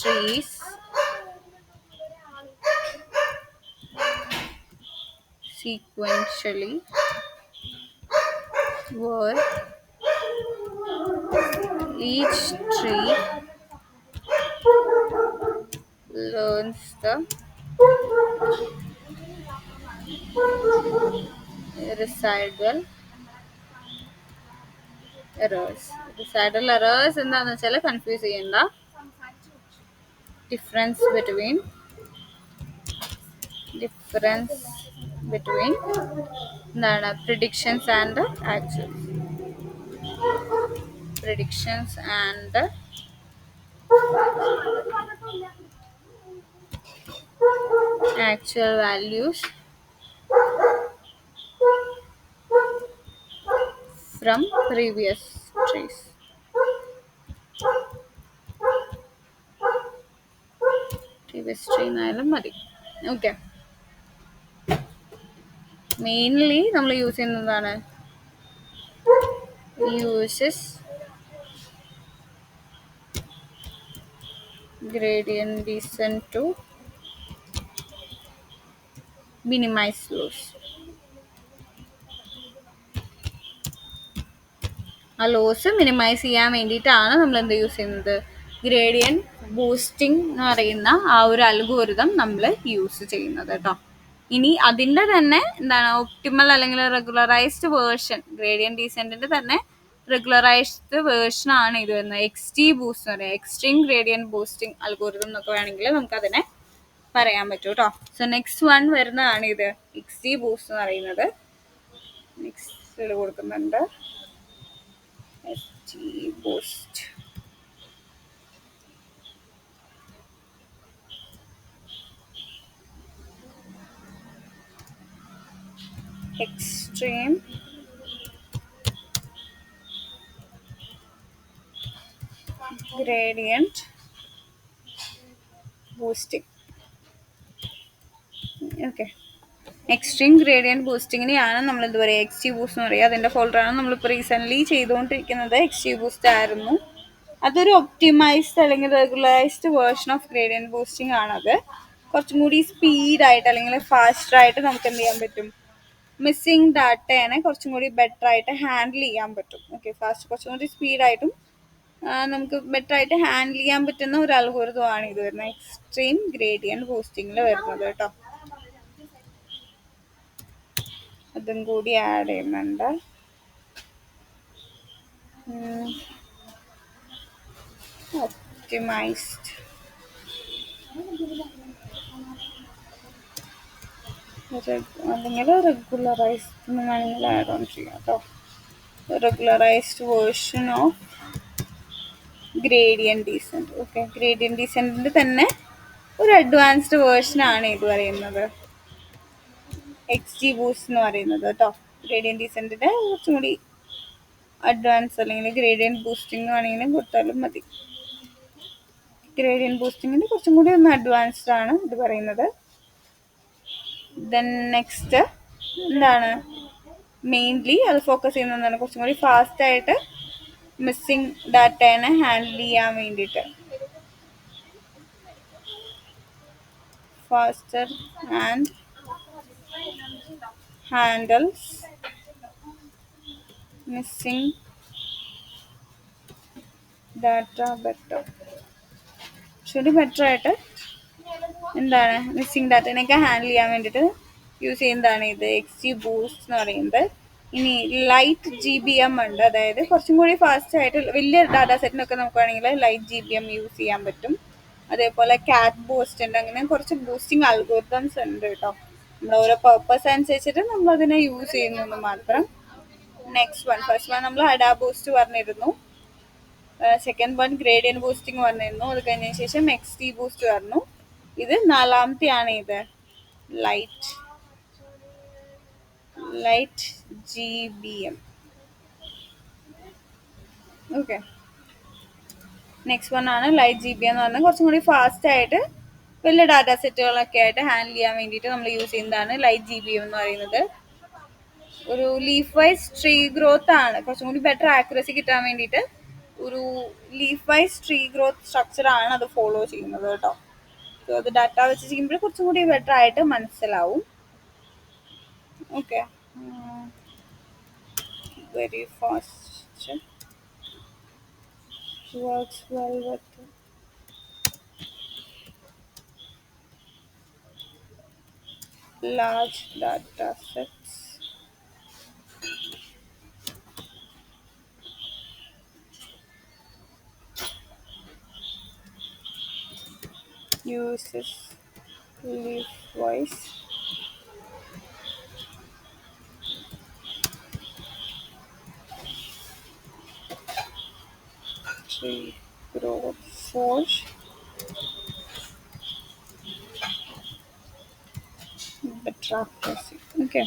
trees sequentially where each tree learns the residual errors. Residual errors എന്താണെന്ന് വെച്ചാൽ കൺഫ്യൂസ് ചെയ്യണ്ട. ഡിഫറൻസ് ബിറ്റ്വീൻ എന്താണ് predictions and actual. Predictions and actual values from previous trees. Previous tree എന്നായാലും മതി. ഓക്കെ, മെയിൻലി നമ്മൾ യൂസ് ചെയ്യുന്നതാണ് uses gradient descent to minimize loss. ആ loss minimise ചെയ്യാൻ വേണ്ടിയിട്ടാണ് നമ്മൾ എന്ത് യൂസ് ചെയ്യുന്നത്, ഗ്രേഡിയൻ ബൂസ്റ്റിംഗ് എന്ന് പറയുന്ന ആ ഒരു അൽഗോരിതം നമ്മൾ യൂസ് ചെയ്യുന്നത് കേട്ടോ. ഇനി അതിൻ്റെ തന്നെ എന്താണ് ഒപ്റ്റിമൽ അല്ലെങ്കിൽ റെഗുലറൈസ്ഡ് വേർഷൻ, ഗ്രേഡിയൻ ഡീസെൻറ്റിൻ്റെ തന്നെ റെഗുലറൈസ്ഡ് വേർഷൻ ആണ് ഇത് വരുന്നത്. XG ബൂസ്റ്റ് എന്ന് പറയുന്നത്, എക്സ്ട്രീം ഗ്രേഡിയൻ ബൂസ്റ്റിംഗ് അൽഗോരിതം എന്നൊക്കെ വേണമെങ്കിൽ നമുക്കതിനെ പറയാൻ പറ്റും കേട്ടോ. സോ നെക്സ്റ്റ് വൺ വരുന്നതാണ് ഇത് XG ബൂസ്റ്റ് എന്ന് പറയുന്നത്. നെക്സ്റ്റ് കൊടുക്കുന്നുണ്ട് XG boost. Extreme gradient boosting. ഓക്കെ, എക്സ്ട്രീം ഗ്രേഡിയൻറ്റ് ബൂസ്റ്റിങ്ങിനെയാണ് നമ്മൾ എന്താ പറയുക XG ബൂസ്റ്റ് എന്ന് പറയുക. അതിൻ്റെ ഫോൾഡറാണ് നമ്മളിപ്പോൾ റീസെൻ്റ്ലി ചെയ്തുകൊണ്ടിരിക്കുന്നത്. XG ബൂസ്റ്റ് ആയിരുന്നു. അതൊരു ഒപ്റ്റിമൈസ്ഡ് അല്ലെങ്കിൽ regularised version of gradient boosting ആണത്. കുറച്ചും കൂടി സ്പീഡായിട്ട് അല്ലെങ്കിൽ ഫാസ്റ്ററായിട്ട് നമുക്ക് എന്ത് ചെയ്യാൻ പറ്റും, മിസ്സിങ് ഡാറ്റേനെ കുറച്ചും കൂടി ബെറ്റർ ആയിട്ട് ഹാൻഡിൽ ചെയ്യാൻ പറ്റും. ഓക്കെ, കുറച്ചും കൂടി സ്പീഡായിട്ടും നമുക്ക് ബെറ്റർ ആയിട്ട് ഹാൻഡിൽ ചെയ്യാൻ പറ്റുന്ന ഒരു അൽഗോരിതമാണ് ഇത് വരുന്നത്, എക്സ്ട്രീം ഗ്രേഡിയൻറ്റ് ബൂസ്റ്റിങ്ങിൽ വരുന്നത് കേട്ടോ. അതും കൂടി ആഡ് ചെയ്യുന്നുണ്ട്. ഒപ്റ്റിമൈസ്ഡ് അല്ലെങ്കിൽ റെഗുലറൈസ്ഡ് എന്ന് വേണമെങ്കിൽ ആഡ് ഓൺ ചെയ്യാം കേട്ടോ. Regularised version of gradient descent. Okay, gradient ഡീസെൻറ്റിൻ്റെ തന്നെ ഒരു അഡ്വാൻസ്ഡ് വേർഷനാണ് ഇത് പറയുന്നത്, XG ബൂസ്റ്റ് എന്ന് പറയുന്നത് കേട്ടോ. ഗ്രേഡിയൻറ്റ് ഡീസെൻറ്റിൻ്റെ കുറച്ചും കൂടി അഡ്വാൻസ് അല്ലെങ്കിൽ ഗ്രേഡിയൻറ്റ് ബൂസ്റ്റിംഗ് വേണമെങ്കിലും കൊടുത്താലും മതി. ഗ്രേഡിയൻറ്റ് ബൂസ്റ്റിങ്ങിൻ്റെ കുറച്ചും കൂടി ഒന്ന് അഡ്വാൻസ്ഡ് ആണ് ഇത് പറയുന്നത്. ദെൻ നെക്സ്റ്റ് എന്താണ്, മെയിൻലി അത് ഫോക്കസ് ചെയ്യുന്നതാണ് കുറച്ചും കൂടി ഫാസ്റ്റായിട്ട് മിസ്സിങ് ഡാറ്റേനെ ഹാൻഡിൽ ചെയ്യാൻ വേണ്ടിയിട്ട്. Faster and handles missing data better. കുറച്ചുകൂടി ബെറ്റർ ആയിട്ട് എന്താണ് മിസ്സിങ് ഡാറ്റേനെയൊക്കെ ഹാൻഡിൽ ചെയ്യാൻ വേണ്ടിയിട്ട് യൂസ് ചെയ്യുന്നതാണ് ഇത് XG ബൂസ്റ്റ് എന്ന് പറയുന്നത്. ഇനി ലൈറ്റ് GBM ഉണ്ട്, അതായത് കുറച്ചും കൂടി ഫാസ്റ്റ് ആയിട്ട് വലിയ ഡാറ്റാ സെറ്റിനൊക്കെ നമുക്ക് വേണമെങ്കിൽ ലൈറ്റ് GBM യൂസ് ചെയ്യാൻ പറ്റും. അതേപോലെ കാറ്റ് ബൂസ്റ്റ് ഉണ്ട്. അങ്ങനെ കുറച്ച് ബൂസ്റ്റിംഗ് അൽഗോരിതംസ് ഉണ്ട് കേട്ടോ. നമ്മുടെ ഓരോ പർപ്പസ് അനുസരിച്ചിട്ട് നമ്മൾ അതിനെ യൂസ് ചെയ്യുന്നു മാത്രം. നെക്സ്റ്റ് വൺ, ഫസ്റ്റ് വൺ നമ്മൾ അഡാ ബൂസ്റ്റ് പറഞ്ഞിരുന്നു. സെക്കൻഡ് വൺ ഗ്രേഡിയൻറ്റ് ബൂസ്റ്റിംഗ് പറഞ്ഞിരുന്നു. അത് കഴിഞ്ഞതിന് ശേഷം XG ബൂസ്റ്റ് പറഞ്ഞു. ഇത് നാലാമത്തെയാണ് ഇത് light GBM. Okay, next one ആണ് ലൈറ്റ് GBM എന്ന് പറഞ്ഞാൽ കുറച്ചും കൂടി ഫാസ്റ്റ് ആയിട്ട് വലിയ ഡാറ്റാ സെറ്റുകളൊക്കെ ആയിട്ട് ഹാൻഡിൽ ചെയ്യാൻ വേണ്ടിയിട്ട് നമ്മൾ യൂസ് ചെയ്യുന്നതാണ് ലൈറ്റ് GBM എന്ന് പറയുന്നത്. ഒരു ലീഫ് വൈസ് ട്രീ ഗ്രോത്ത് ആണ്, കുറച്ചും കൂടി ബെറ്റർ ആക്യുറസി കിട്ടാൻ വേണ്ടിയിട്ട് ഒരു leaf wise tree growth structure ആണ് അത് ഫോളോ ചെയ്യുന്നത് കേട്ടോ. സോ അത് ഡാറ്റ വെച്ച് ചെയ്യുമ്പോൾ കുറച്ചും കൂടി ബെറ്റർ ആയിട്ട് മനസ്സിലാവും. Okay, very fast, works well with large data sets. uses leaf voice. Tree growth for better accuracy. Okay.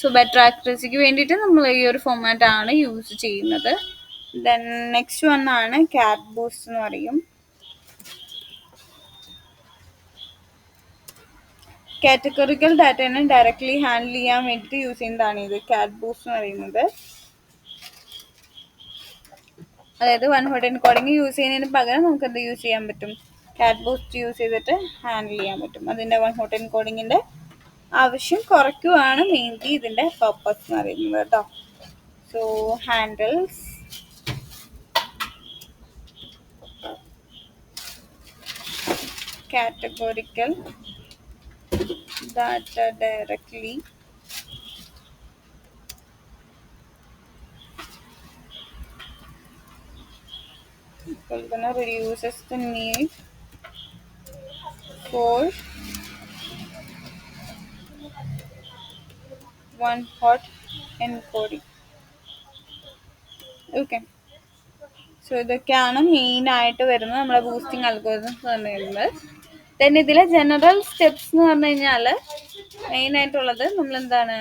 So better ആക്യുറസിക്ക് വേണ്ടിയിട്ട് നമ്മൾ ഈ ഒരു ഫോമാറ്റ് ആണ് യൂസ് ചെയ്യുന്നത്. ദെൻ നെക്സ്റ്റ് വൺ ആണ് കാറ്റ് ബൂസ്റ്റ് എന്ന് പറയും. കാറ്റഗറിക്കൽ ഡാറ്റനെ ഡയറക്ട്ലി ഹാൻഡിൽ ചെയ്യാൻ വേണ്ടിയിട്ട് യൂസ് ചെയ്യുന്നതാണ് ഇത് കാറ്റ് ബൂസ്റ്റ് എന്ന് പറയുന്നത്. അതായത് വൺ ഹോട്ട് എൻകോഡിങ് യൂസ് ചെയ്യുന്നതിന് പകരം നമുക്ക് എന്ത് യൂസ് ചെയ്യാൻ പറ്റും, കാറ്റ് ബൂസ്റ്റ് യൂസ് ചെയ്തിട്ട് ഹാൻഡിൽ ചെയ്യാൻ പറ്റും. അതിൻ്റെ വൺ ഹോട്ട് എൻകോഡിങ്ങിൻ്റെ ആവശ്യം കുറയ്ക്കുവാണ് മെയിൻലി ഇതിൻ്റെ പർപ്പസ് എന്ന് പറയുന്നത് കേട്ടോ. So handles categorical data directly reduces the need for one hot encoding. Okay. So ഇതൊക്കെയാണ് മെയിൻ ആയിട്ട് വരുന്നത് നമ്മുടെ ബൂസ്റ്റിംഗ് അൽഗോരിതംസ് എന്ന് പറയുന്നത്. ദെൻ ഇതിലെ ജനറൽ സ്റ്റെപ്സ് എന്ന് പറഞ്ഞു കഴിഞ്ഞാൽ മെയിൻ ആയിട്ടുള്ളത് നമ്മൾ എന്താണ്,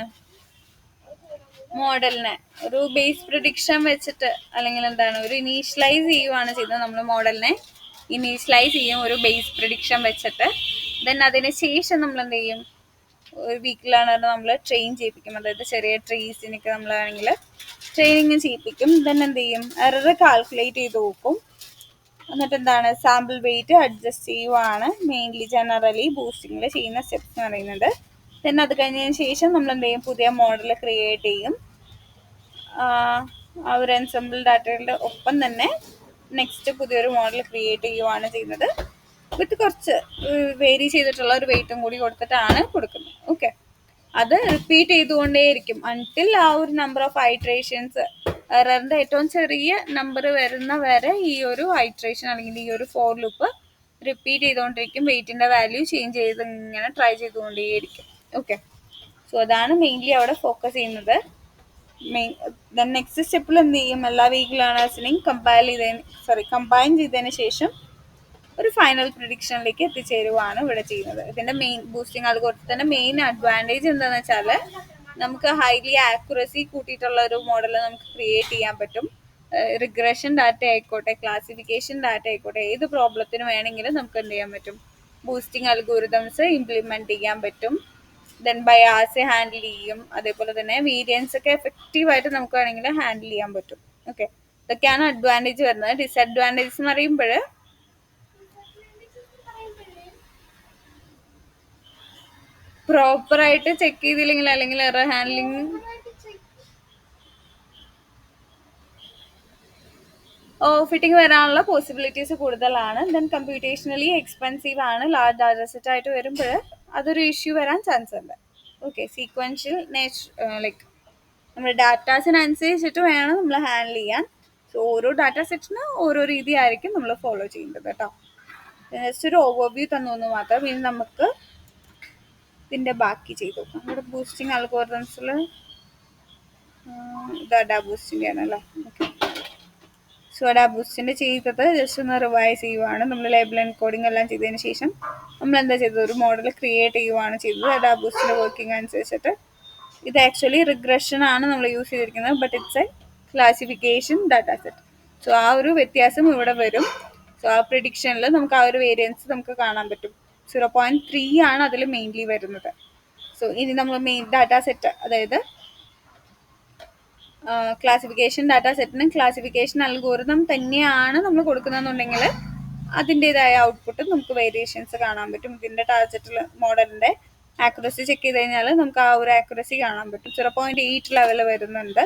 മോഡലിനെ ഒരു ബേസ് പ്രിഡിക്ഷൻ വെച്ചിട്ട് അല്ലെങ്കിൽ എന്താണ് ഒരു ഇനീഷ്യലൈസ് ചെയ്യുവാണ് ചെയ്യുന്നത്. നമ്മൾ മോഡലിനെ ഇനീഷ്യലൈസ് ചെയ്യും ഒരു ബേസ് പ്രിഡിക്ഷൻ വെച്ചിട്ട്. ദെൻ അതിന് ശേഷം നമ്മൾ എന്ത് ചെയ്യും, ഒരു വീക്കിലാണ് നമ്മൾ ട്രെയിൻ ചെയ്യിപ്പിക്കും. അതായത് ചെറിയ ട്രീസിനൊക്കെ നമ്മളാണെങ്കിൽ ട്രെയിനിങ് ചെയ്യിപ്പിക്കും. ദെൻ എന്ത് ചെയ്യും, എറർ കാൽക്കുലേറ്റ് ചെയ്ത് നോക്കും. എന്നിട്ട് എന്താണ്, സാമ്പിൾ വെയിറ്റ് അഡ്ജസ്റ്റ് ചെയ്യുവാണ് മെയിൻലി ജനറലി ബൂസ്റ്റിങ്ങിൽ ചെയ്യുന്ന സ്റ്റെപ്സ് എന്ന് പറയുന്നത്. ദെൻ അത് കഴിഞ്ഞതിന് ശേഷം നമ്മൾ എന്ത് ചെയ്യും, പുതിയ മോഡൽ ക്രിയേറ്റ് ചെയ്യും. ആ ഒരു എൻസെമ്പിൾ ഡാറ്റകളുടെ ഒപ്പം തന്നെ നെക്സ്റ്റ് പുതിയൊരു മോഡൽ ക്രിയേറ്റ് ചെയ്യുവാണ് ചെയ്യുന്നത്. വിത്ത് കുറച്ച് വേരി ചെയ്തിട്ടുള്ള ഒരു വെയിറ്റും കൂടി കൊടുത്തിട്ടാണ് കൊടുക്കുന്നത്. ഓക്കെ, അത് റിപ്പീറ്റ് ചെയ്തുകൊണ്ടേയിരിക്കും അൺടിൽ ആ ഒരു നമ്പർ ഓഫ് ഐട്രേഷൻസ്, എററിന്റെ ഏറ്റവും ചെറിയ നമ്പർ വരുന്ന വരെ ഈ ഒരു ഐട്രേഷൻ അല്ലെങ്കിൽ ഈ ഒരു ഫോർ ലൂപ്പ് റിപ്പീറ്റ് ചെയ്തുകൊണ്ടിരിക്കും. വെയിറ്റിന്റെ വാല്യൂ ചേഞ്ച് ചെയ്ത് ഇങ്ങനെ ട്രൈ ചെയ്തുകൊണ്ടേയിരിക്കും. ഓക്കെ, സോ അതാണ് മെയിൻലി അവിടെ ഫോക്കസ് ചെയ്യുന്നത്. നെക്സ്റ്റ് സ്റ്റെപ്പിൽ എന്ത് ചെയ്യും, എല്ലാ വീക്ക് ലേണേഴ്സിനെയും കമ്പൈൻ ചെയ്തതിന് ശേഷം ഒരു ഫൈനൽ പ്രിഡിക്ഷനിലേക്ക് എത്തിച്ചേരുവാണ് ഇവിടെ ചെയ്യുന്നത്. ഇതിന്റെ മെയിൻ ബൂസ്റ്റിംഗ് അൽഗോരിതത്തിന്റെ മെയിൻ അഡ്വാൻറ്റേജ് എന്താണെന്ന് വെച്ചാൽ നമുക്ക് ഹൈലി ആക്യുറസി കൂട്ടിയിട്ടുള്ള ഒരു മോഡൽ നമുക്ക് ക്രിയേറ്റ് ചെയ്യാൻ പറ്റും. റിഗ്രഷൻ ഡാറ്റ ആയിക്കോട്ടെ, ക്ലാസിഫിക്കേഷൻ ഡാറ്റ ആയിക്കോട്ടെ, ഏത് പ്രോബ്ലത്തിന് വേണമെങ്കിലും നമുക്ക് എന്ത് ചെയ്യാൻ പറ്റും, ബൂസ്റ്റിംഗ് അൽഗോരിതംസ് ഇംപ്ലിമെന്റ് ചെയ്യാൻ പറ്റും. ദെൻ ബയാസ് ഹാൻഡിൽ ചെയ്യും. അതേപോലെ തന്നെ വേരിയൻസ് ഒക്കെ എഫക്റ്റീവായിട്ട് നമുക്ക് വേണമെങ്കിൽ ഹാൻഡിൽ ചെയ്യാൻ പറ്റും. ഓക്കെ, ഇതൊക്കെയാണ് അഡ്വാൻറ്റേജ് വരുന്നത്. ഡിസഡ്വാൻറ്റേജ് എന്ന് പറയുമ്പോൾ പ്രോപ്പറായിട്ട് ചെക്ക് ചെയ്തില്ലെങ്കിൽ അല്ലെങ്കിൽ എറർ ഹാൻഡ്ലിങ് ഫിറ്റിംഗ് വരാനുള്ള പോസിബിലിറ്റീസ് കൂടുതലാണ്. ദെൻ കമ്പ്യൂട്ടേഷണലി എക്സ്പെൻസീവ് ആണ്. ലാർജ് ഡാറ്റ സെറ്റ് ആയിട്ട് വരുമ്പോൾ അതൊരു ഇഷ്യൂ വരാൻ ചാൻസ് ഉണ്ട്. ഓക്കെ, സീക്വൻഷ്യൽ ലൈക്ക് നമ്മുടെ ഡാറ്റാസിനനുസരിച്ചിട്ട് വേണം നമ്മൾ ഹാൻഡിൽ ചെയ്യാൻ. സോ ഓരോ ഡാറ്റ സെറ്റിന് ഓരോ രീതി ആയിരിക്കും നമ്മൾ ഫോളോ ചെയ്യേണ്ടത് കേട്ടോ. ജസ്റ്റ് ഒരു ഓവർവ്യൂ തന്നു മാത്രം. ഇനി നമുക്ക് ഇതിന്റെ ബാക്കി ചെയ്തു നോക്കാം. നമ്മുടെ ബൂസ്റ്റിംഗ് അൽഗോരിതംസിൽ ഇത് അഡാ ബൂസ്റ്റിംഗ് ആണല്ലോ. ഓക്കെ, സോ അഡാ ബൂസ്റ്റിന്റെ ചെയ്തത് ജസ്റ്റ് ഒന്ന് റിവൈസ് ചെയ്യുവാണ്. നമ്മൾ ലേബിൾ എൻകോഡിംഗ് എല്ലാം ചെയ്തതിന് ശേഷം നമ്മൾ എന്താ ചെയ്തത്, ഒരു മോഡൽ ക്രിയേറ്റ് ചെയ്യുവാണ് ചെയ്തത് അഡാ ബൂസ്റ്റിന്റെ വർക്കിംഗ് അനുസരിച്ചിട്ട്. ഇത് ആക്ച്വലി റിഗ്രഷൻ ആണ് നമ്മൾ യൂസ് ചെയ്തിരിക്കുന്നത്, but it's A classification data set. So ആ ഒരു വ്യത്യാസം ഇവിടെ വരും. സോ ആ പ്രിഡിക്ഷനിൽ നമുക്ക് ആ ഒരു വേരിയൻസ് നമുക്ക് കാണാൻ പറ്റും. 0.3 ആണ് അതിൽ മെയിൻലി വരുന്നത്. സോ ഇനി നമ്മൾ മെയിൻ ഡാറ്റ സെറ്റ്, അതായത് ക്ലാസിഫിക്കേഷൻ ഡാറ്റ സെറ്റിന് ക്ലാസിഫിക്കേഷൻ അൽഗോരിതം തന്നെയാണ് നമ്മൾ കൊടുക്കുന്നതെന്നുണ്ടെങ്കിൽ അതിൻ്റെതായ ഔട്ട്പുട്ട് നമുക്ക് വേരിയേഷൻസ് കാണാൻ പറ്റും. ഇതിൻ്റെ ടാർഗറ്റ് മോഡലിൻ്റെ ആക്യുറസി ചെക്ക് ചെയ്ത് കഴിഞ്ഞാൽ നമുക്ക് ആ ഒരു ആക്യുറസി കാണാൻ പറ്റും. 0.8 ലെവൽ വരുന്നുണ്ട്,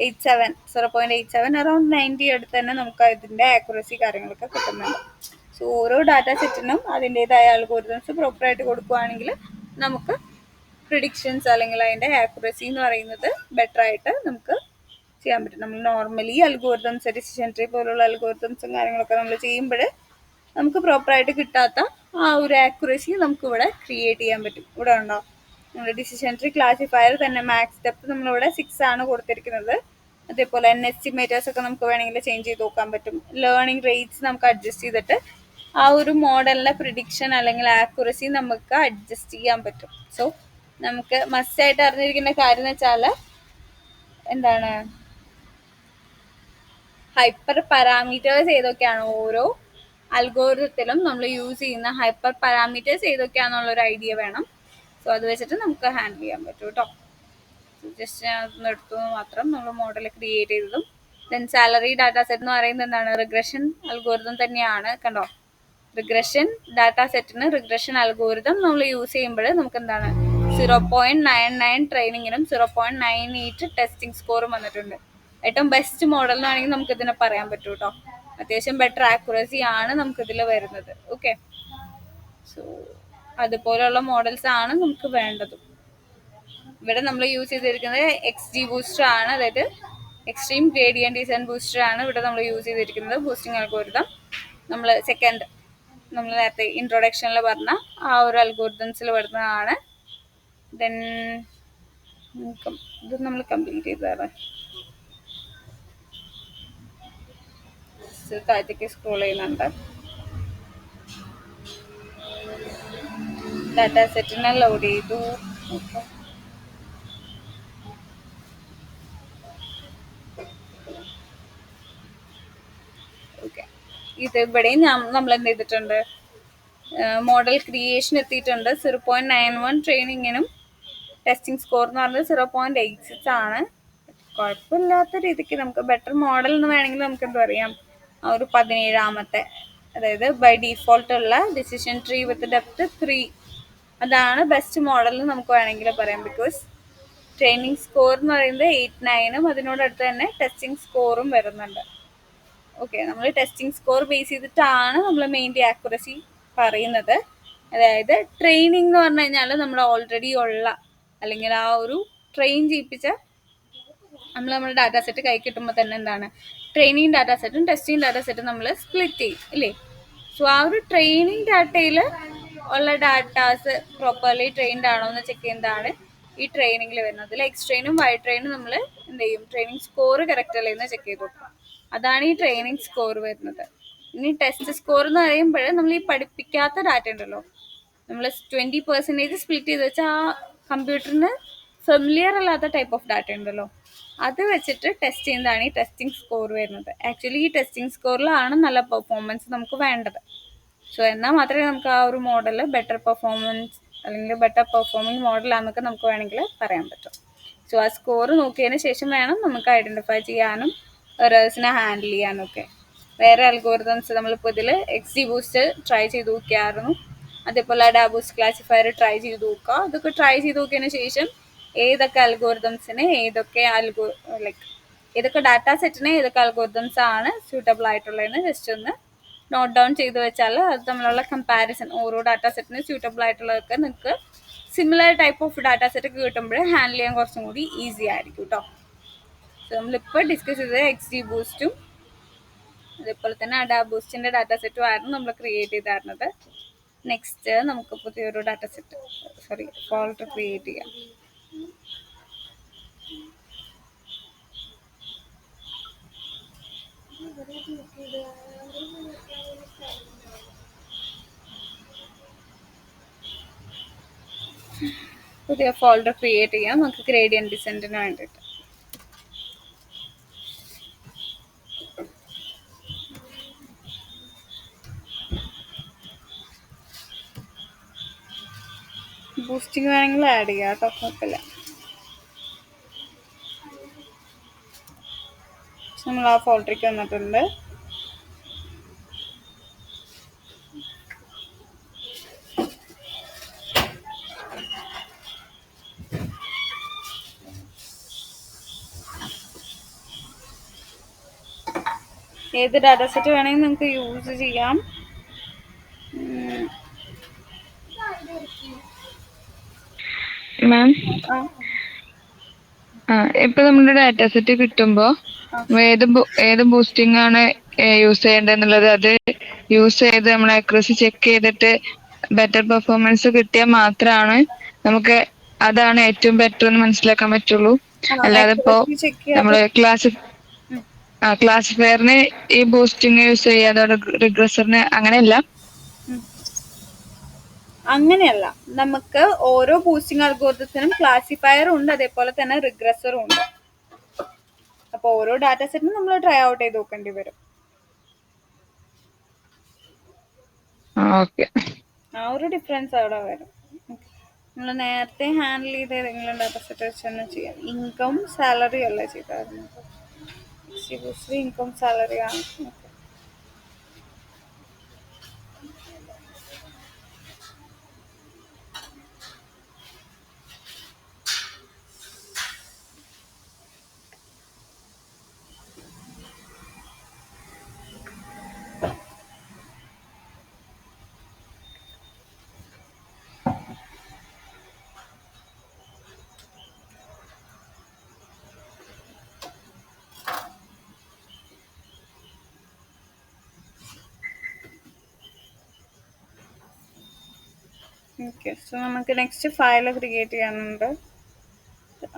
0.87 അറൌണ്ട് 90 അടുത്ത് തന്നെ നമുക്ക് ഇതിൻ്റെ ആക്യുറസി കാര്യങ്ങളൊക്കെ കിട്ടുന്നുണ്ട്. സോ ഓരോ ഡാറ്റ സെറ്റിനും അതിൻ്റെതായ അൽഗോരിതംസ് പ്രോപ്പറായിട്ട് കൊടുക്കുകയാണെങ്കിൽ നമുക്ക് പ്രിഡിക്ഷൻസ് അല്ലെങ്കിൽ അതിൻ്റെ ആക്യുറസി എന്ന് പറയുന്നത് ബെറ്റർ ആയിട്ട് നമുക്ക് ചെയ്യാൻ പറ്റും. നമ്മൾ നോർമലി അൽഗോരിതംസ്, ഡിസിഷൻ ട്രീ പോലുള്ള അൽഗോരിതംസും കാര്യങ്ങളൊക്കെ നമ്മൾ ചെയ്യുമ്പോൾ നമുക്ക് പ്രോപ്പറായിട്ട് കിട്ടാത്ത ആ ഒരു ആക്യുറസി നമുക്ക് ഇവിടെ ക്രിയേറ്റ് ചെയ്യാൻ പറ്റും. ഇവിടെ ഉണ്ടോ നമ്മുടെ ഡിസിഷൻ ട്രീ ക്ലാസിഫയർ തന്നെ മാക്സ് ഡെപ്ത് നമ്മളിവിടെ 6 ആണ് കൊടുത്തിരിക്കുന്നത്. അതേപോലെ എസ്റ്റിമേറ്റേഴ്സ് ഒക്കെ നമുക്ക് വേണമെങ്കിൽ ചേഞ്ച് ചെയ്ത് നോക്കാൻ പറ്റും. ലേണിംഗ് റേറ്റ്സ് നമുക്ക് അഡ്ജസ്റ്റ് ചെയ്തിട്ട് ആ ഒരു മോഡലിന്റെ പ്രിഡിക്ഷൻ അല്ലെങ്കിൽ ആക്യുറസി നമുക്ക് അഡ്ജസ്റ്റ് ചെയ്യാൻ പറ്റും. സോ നമുക്ക് മസ്റ്റ് ആയിട്ട് അറിഞ്ഞിരിക്കേണ്ട കാര്യം എന്ന് വെച്ചാൽ എന്താണ്, ഹൈപ്പർ പാരാമീറ്റേഴ്സ് ഏതൊക്കെയാണ്, ഓരോ അൽഗോരിതത്തിലും നമ്മൾ യൂസ് ചെയ്യുന്ന ഹൈപ്പർ പാരാമീറ്റേഴ്സ് ഏതൊക്കെയാണെന്നുള്ളൊരു ഐഡിയ വേണം. സോ അത് വെച്ചിട്ട് നമുക്ക് ഹാൻഡിൽ ചെയ്യാൻ പറ്റും കേട്ടോ. ജസ്റ്റ് ഞാൻ അതൊന്ന് എടുത്തു മാത്രം നമ്മൾ മോഡൽ ക്രിയേറ്റ് ചെയ്തതും. ദെൻ സാലറി ഡാറ്റ സെറ്റ് എന്ന് പറയുന്നത് എന്താണ്, റിഗ്രഷൻ അൽഗോരിതം തന്നെയാണ്. കണ്ടോ, റിഗ്രഷൻ ഡാറ്റ സെറ്റിന് റിഗ്രഷൻ അൽഗോരിതം നമ്മൾ യൂസ് ചെയ്യുമ്പോൾ നമുക്ക് എന്താണ് 0.99 ട്രെയിനിങ്ങിനും 0.98 ടെസ്റ്റിംഗ് സ്കോറും വന്നിട്ടുണ്ട്. ഏറ്റവും ബെസ്റ്റ് മോഡൽ എന്ന് വേണമെങ്കിൽ നമുക്ക് ഇതിനെ പറയാൻ പറ്റും കേട്ടോ. അത്യാവശ്യം ബെറ്റർ ആക്യുറസി ആണ് നമുക്ക് ഇതിൽ വരുന്നത്. ഓക്കെ, സോ അതുപോലെയുള്ള മോഡൽസ് ആണ് നമുക്ക് വേണ്ടത്. ഇവിടെ നമ്മൾ യൂസ് ചെയ്തിരിക്കുന്നത് XG ബൂസ്റ്റർ ആണ്, അതായത് എക്സ്ട്രീം ഗ്രേഡിയന്റ് ഡിസൈൻ ബൂസ്റ്റർ ആണ് ഇവിടെ നമ്മൾ യൂസ് ചെയ്തിരിക്കുന്നത്. ബൂസ്റ്റിംഗ് അൽഗോരിതം നമ്മൾ സെക്കൻഡ് നമ്മൾ നേരത്തെ ഇൻട്രൊഡക്ഷനിൽ പറഞ്ഞ ആ ഒരു അൽഗോരിതംസിൽ വരുന്നതാണ്. ദെൻ ഇത് നമ്മൾ കംപ്ലീറ്റ് ചെയ്തതാണ്. താഴത്തേക്ക് സ്ക്രോൾ ചെയ്യുന്നുണ്ട്. ഡാറ്റ സെറ്റിനെ ലോഡ് ചെയ്തു. ഓക്കെ, ഇത് ഇവിടെയും നമ്മൾ എന്ത് ചെയ്തിട്ടുണ്ട്, മോഡൽ ക്രിയേഷൻ എത്തിയിട്ടുണ്ട്. 0.91 ട്രെയിനിങ്ങിനും ടെസ്റ്റിംഗ് സ്കോർ എന്ന് പറഞ്ഞത് 0.86 ആണ്. കുഴപ്പമില്ലാത്ത രീതിക്ക് നമുക്ക് ബെറ്റർ മോഡൽ എന്ന് വേണമെങ്കിൽ നമുക്ക് എന്താ പറയാം, ആ ഒരു 17ാമത്തെ, അതായത് ബൈ ഡീഫോൾട്ട് ഉള്ള ഡിസിഷൻ ട്രീ വിത്ത് ഡെപ്ത് 3 അതാണ് ബെസ്റ്റ് മോഡൽ എന്ന് നമുക്ക് വേണമെങ്കിൽ പറയാം. ബിക്കോസ് ട്രെയിനിങ് സ്കോർ എന്ന് പറയുന്നത് 8.9ഉം അതിനോടടുത്ത് തന്നെ ടെസ്റ്റിംഗ് സ്കോറും വരുന്നുണ്ട്. ഓക്കെ, നമ്മൾ ടെസ്റ്റിംഗ് സ്കോർ ബേസ് ചെയ്തിട്ടാണ് നമ്മൾ മെയിൻലി ആക്യുറസി പറയുന്നത്. അതായത് ട്രെയിനിങ് എന്ന് പറഞ്ഞു കഴിഞ്ഞാൽ നമ്മൾ ഓൾറെഡി ഉള്ള അല്ലെങ്കിൽ ആ ഒരു ട്രെയിൻ ചെയ്യിപ്പിച്ച നമ്മുടെ ഡാറ്റാ സെറ്റ് കൈ കിട്ടുമ്പോൾ തന്നെ എന്താണ്, ട്രെയിനിങ് ഡാറ്റാ സെറ്റും ടെസ്റ്റിംഗ് ഡാറ്റാ സെറ്റും നമ്മൾ സ്പ്ലിറ്റ് ചെയ്യും ഇല്ലേ. സോ ആ ഒരു ട്രെയിനിങ് ഡാറ്റയിൽ ഉള്ള ഡാറ്റാസ് പ്രോപ്പർലി ട്രെയിൻഡ് ആണോ എന്ന് ചെക്ക് ചെയ്യുന്നതാണ് ഈ ട്രെയിനിങ്ങിൽ വരുന്നത്. അതിൽ എക്സ് ട്രെയിനും വൈ ട്രെയിനും നമ്മൾ എന്ത് ചെയ്യും, ട്രെയിനിങ് സ്കോർ കറക്റ്റ് അല്ലേ എന്ന് ചെക്ക് ചെയ്ത് നോക്കാം. അതാണ് ഈ ട്രെയിനിങ് സ്കോർ വരുന്നത്. ഇനി ടെസ്റ്റ് സ്കോർ എന്ന് പറയുമ്പോൾ നമ്മൾ ഈ പഠിപ്പിക്കാത്ത ഡാറ്റ ഉണ്ടല്ലോ, നമ്മൾ 20% സ്പ്ലിറ്റ് ചെയ്ത് വെച്ചാൽ ആ കമ്പ്യൂട്ടറിന് ഫെമിലിയർ അല്ലാത്ത ടൈപ്പ് ഓഫ് ഡാറ്റ ഉണ്ടല്ലോ, അത് വെച്ചിട്ട് ടെസ്റ്റ് ചെയ്യുന്നതാണ് ഈ ടെസ്റ്റിംഗ് സ്കോർ വരുന്നത്. ആക്ച്വലി ഈ ടെസ്റ്റിംഗ് സ്കോറിലാണ് നല്ല പെർഫോമൻസ് നമുക്ക് വേണ്ടത്. സോ എന്നാൽ മാത്രമേ നമുക്ക് ആ ഒരു മോഡൽ ബെറ്റർ പെർഫോമൻസ് അല്ലെങ്കിൽ ബെറ്റർ പെർഫോമിങ് മോഡലാണെന്നൊക്കെ നമുക്ക് വേണമെങ്കിൽ പറയാൻ പറ്റും. സോ ആ സ്കോർ നോക്കിയതിന് ശേഷം വേണം നമുക്ക് ഐഡൻറ്റിഫൈ ചെയ്യാനും എറേഴ്സിനെ ഹാൻഡിൽ ചെയ്യാനും ഒക്കെ. വേറെ അൽഗോരിതംസ് നമ്മളിപ്പോൾ ഇതിൽ XG ബൂസ്റ്റ് ട്രൈ ചെയ്ത് നോക്കിയായിരുന്നു. അതേപോലെ ഡാബൂസ്റ്റ് ക്ലാസിഫയർ ട്രൈ ചെയ്ത് നോക്കുക. അതൊക്കെ ട്രൈ ചെയ്ത് നോക്കിയതിന് ശേഷം ഏതൊക്കെ അൽഗോരിതംസിന് ഏതൊക്കെ ഏതൊക്കെ ഡാറ്റാ സെറ്റിന് ഏതൊക്കെ അൽഗോരിതംസ് ആണ് സ്യൂട്ടബിൾ ആയിട്ടുള്ളതെന്ന് ജസ്റ്റ് ഒന്ന് നോട്ട് ഡൗൺ ചെയ്ത് വെച്ചാൽ അത് തമ്മിലുള്ള കമ്പാരിസൺ, ഓരോ ഡാറ്റാ സെറ്റിന് സ്യൂട്ടബിൾ ആയിട്ടുള്ളതൊക്കെ നിങ്ങൾക്ക് similar type of data set ഒക്കെ കിട്ടുമ്പോൾ ഹാൻഡിൽ ചെയ്യാൻ കുറച്ചും കൂടി ഈസി ആയിരിക്കും കേട്ടോ. സോ നമ്മളിപ്പോൾ ഡിസ്കസ് ചെയ്തത് XG ബൂസ്റ്റും അതേപോലെ തന്നെ ഡാബൂസ്റ്റിൻ്റെ ഡാറ്റാ സെറ്റും ആയിരുന്നു നമ്മൾ ക്രിയേറ്റ് ചെയ്തായിരുന്നത്. നെക്സ്റ്റ് നമുക്ക് പുതിയൊരു ഡാറ്റാ സെറ്റ് ഫോൾഡർ ക്രിയേറ്റ് ചെയ്യാം. പുതിയ ഫോൾഡർ ക്രിയേറ്റ് ചെയ്യാം നമുക്ക് ഗ്രേഡിയന്റ് ഡിസെൻറ്റിന് വേണ്ടിയിട്ട്. ബൂസ്റ്റിംഗ് വേണമെങ്കിൽ ആഡ് ചെയ്യാം കേട്ടോ, കുഴപ്പമില്ല. നമ്മൾ ആ ഫോൾഡറിലേക്ക് വന്നിട്ടുണ്ട്. ഏത് ഡാറ്റാ സെറ്റ് വേണമെങ്കിൽ നമുക്ക് യൂസ് ചെയ്യാം. മാം, ഇപ്പൊ നമ്മുടെ ഡാറ്റാ സെറ്റ് കിട്ടുമ്പോ ഏത് ബൂസ്റ്റിംഗ് ആണ് യൂസ് ചെയ്യേണ്ടതെന്നുള്ളത് അത് യൂസ് ചെയ്ത് നമ്മൾ അക്യുറസി ചെക്ക് ചെയ്തിട്ട് ബെറ്റർ പെർഫോമൻസ് കിട്ടിയാൽ മാത്രമാണ് നമുക്ക് അതാണ് ഏറ്റവും ബെറ്റർ എന്ന് മനസ്സിലാക്കാൻ പറ്റുള്ളൂ. അല്ലാതെ ഇപ്പോ ആക്യുറസി ചെക്ക് ചെയ്യാതെ നമ്മള് ക്ലാസിഫയറിന് ഈ ബൂസ്റ്റിംഗ് യൂസ് ചെയ്യാതെ റിഗ്രസറിന് അങ്ങനെയല്ല. അങ്ങനെയല്ല, നമുക്ക് ഓരോ ബൂസ്റ്റിംഗ് അൽഗോരിതത്തിനും ക്ലാസിഫയറും ഉണ്ട്, അതേപോലെ തന്നെ റിഗ്രസറും ഉണ്ട്. അപ്പൊ ഓരോ ഡാറ്റ സെറ്റിനും നമ്മൾ ട്രൈ ഔട്ട് ചെയ്ത് നോക്കേണ്ടി വരും. ഓക്കെ, ആ ഒരു ഡിഫറൻസ് അവിടെ വരും. നമ്മൾ നേരത്തെ ഹാൻഡിൽ ചെയ്ത ഏതെങ്കിലും ഡാറ്റ സെറ്റ് വെച്ച് തന്നെ ചെയ്യാം. ഇൻകം സാലറി അല്ല ചെയ്തായിരുന്നു, ഇൻകം സാലറി ആണ്. ഓക്കെ, സോ നമുക്ക് നെക്സ്റ്റ് ഫയൽ ക്രിയേറ്റ് ചെയ്യാനുണ്ട്.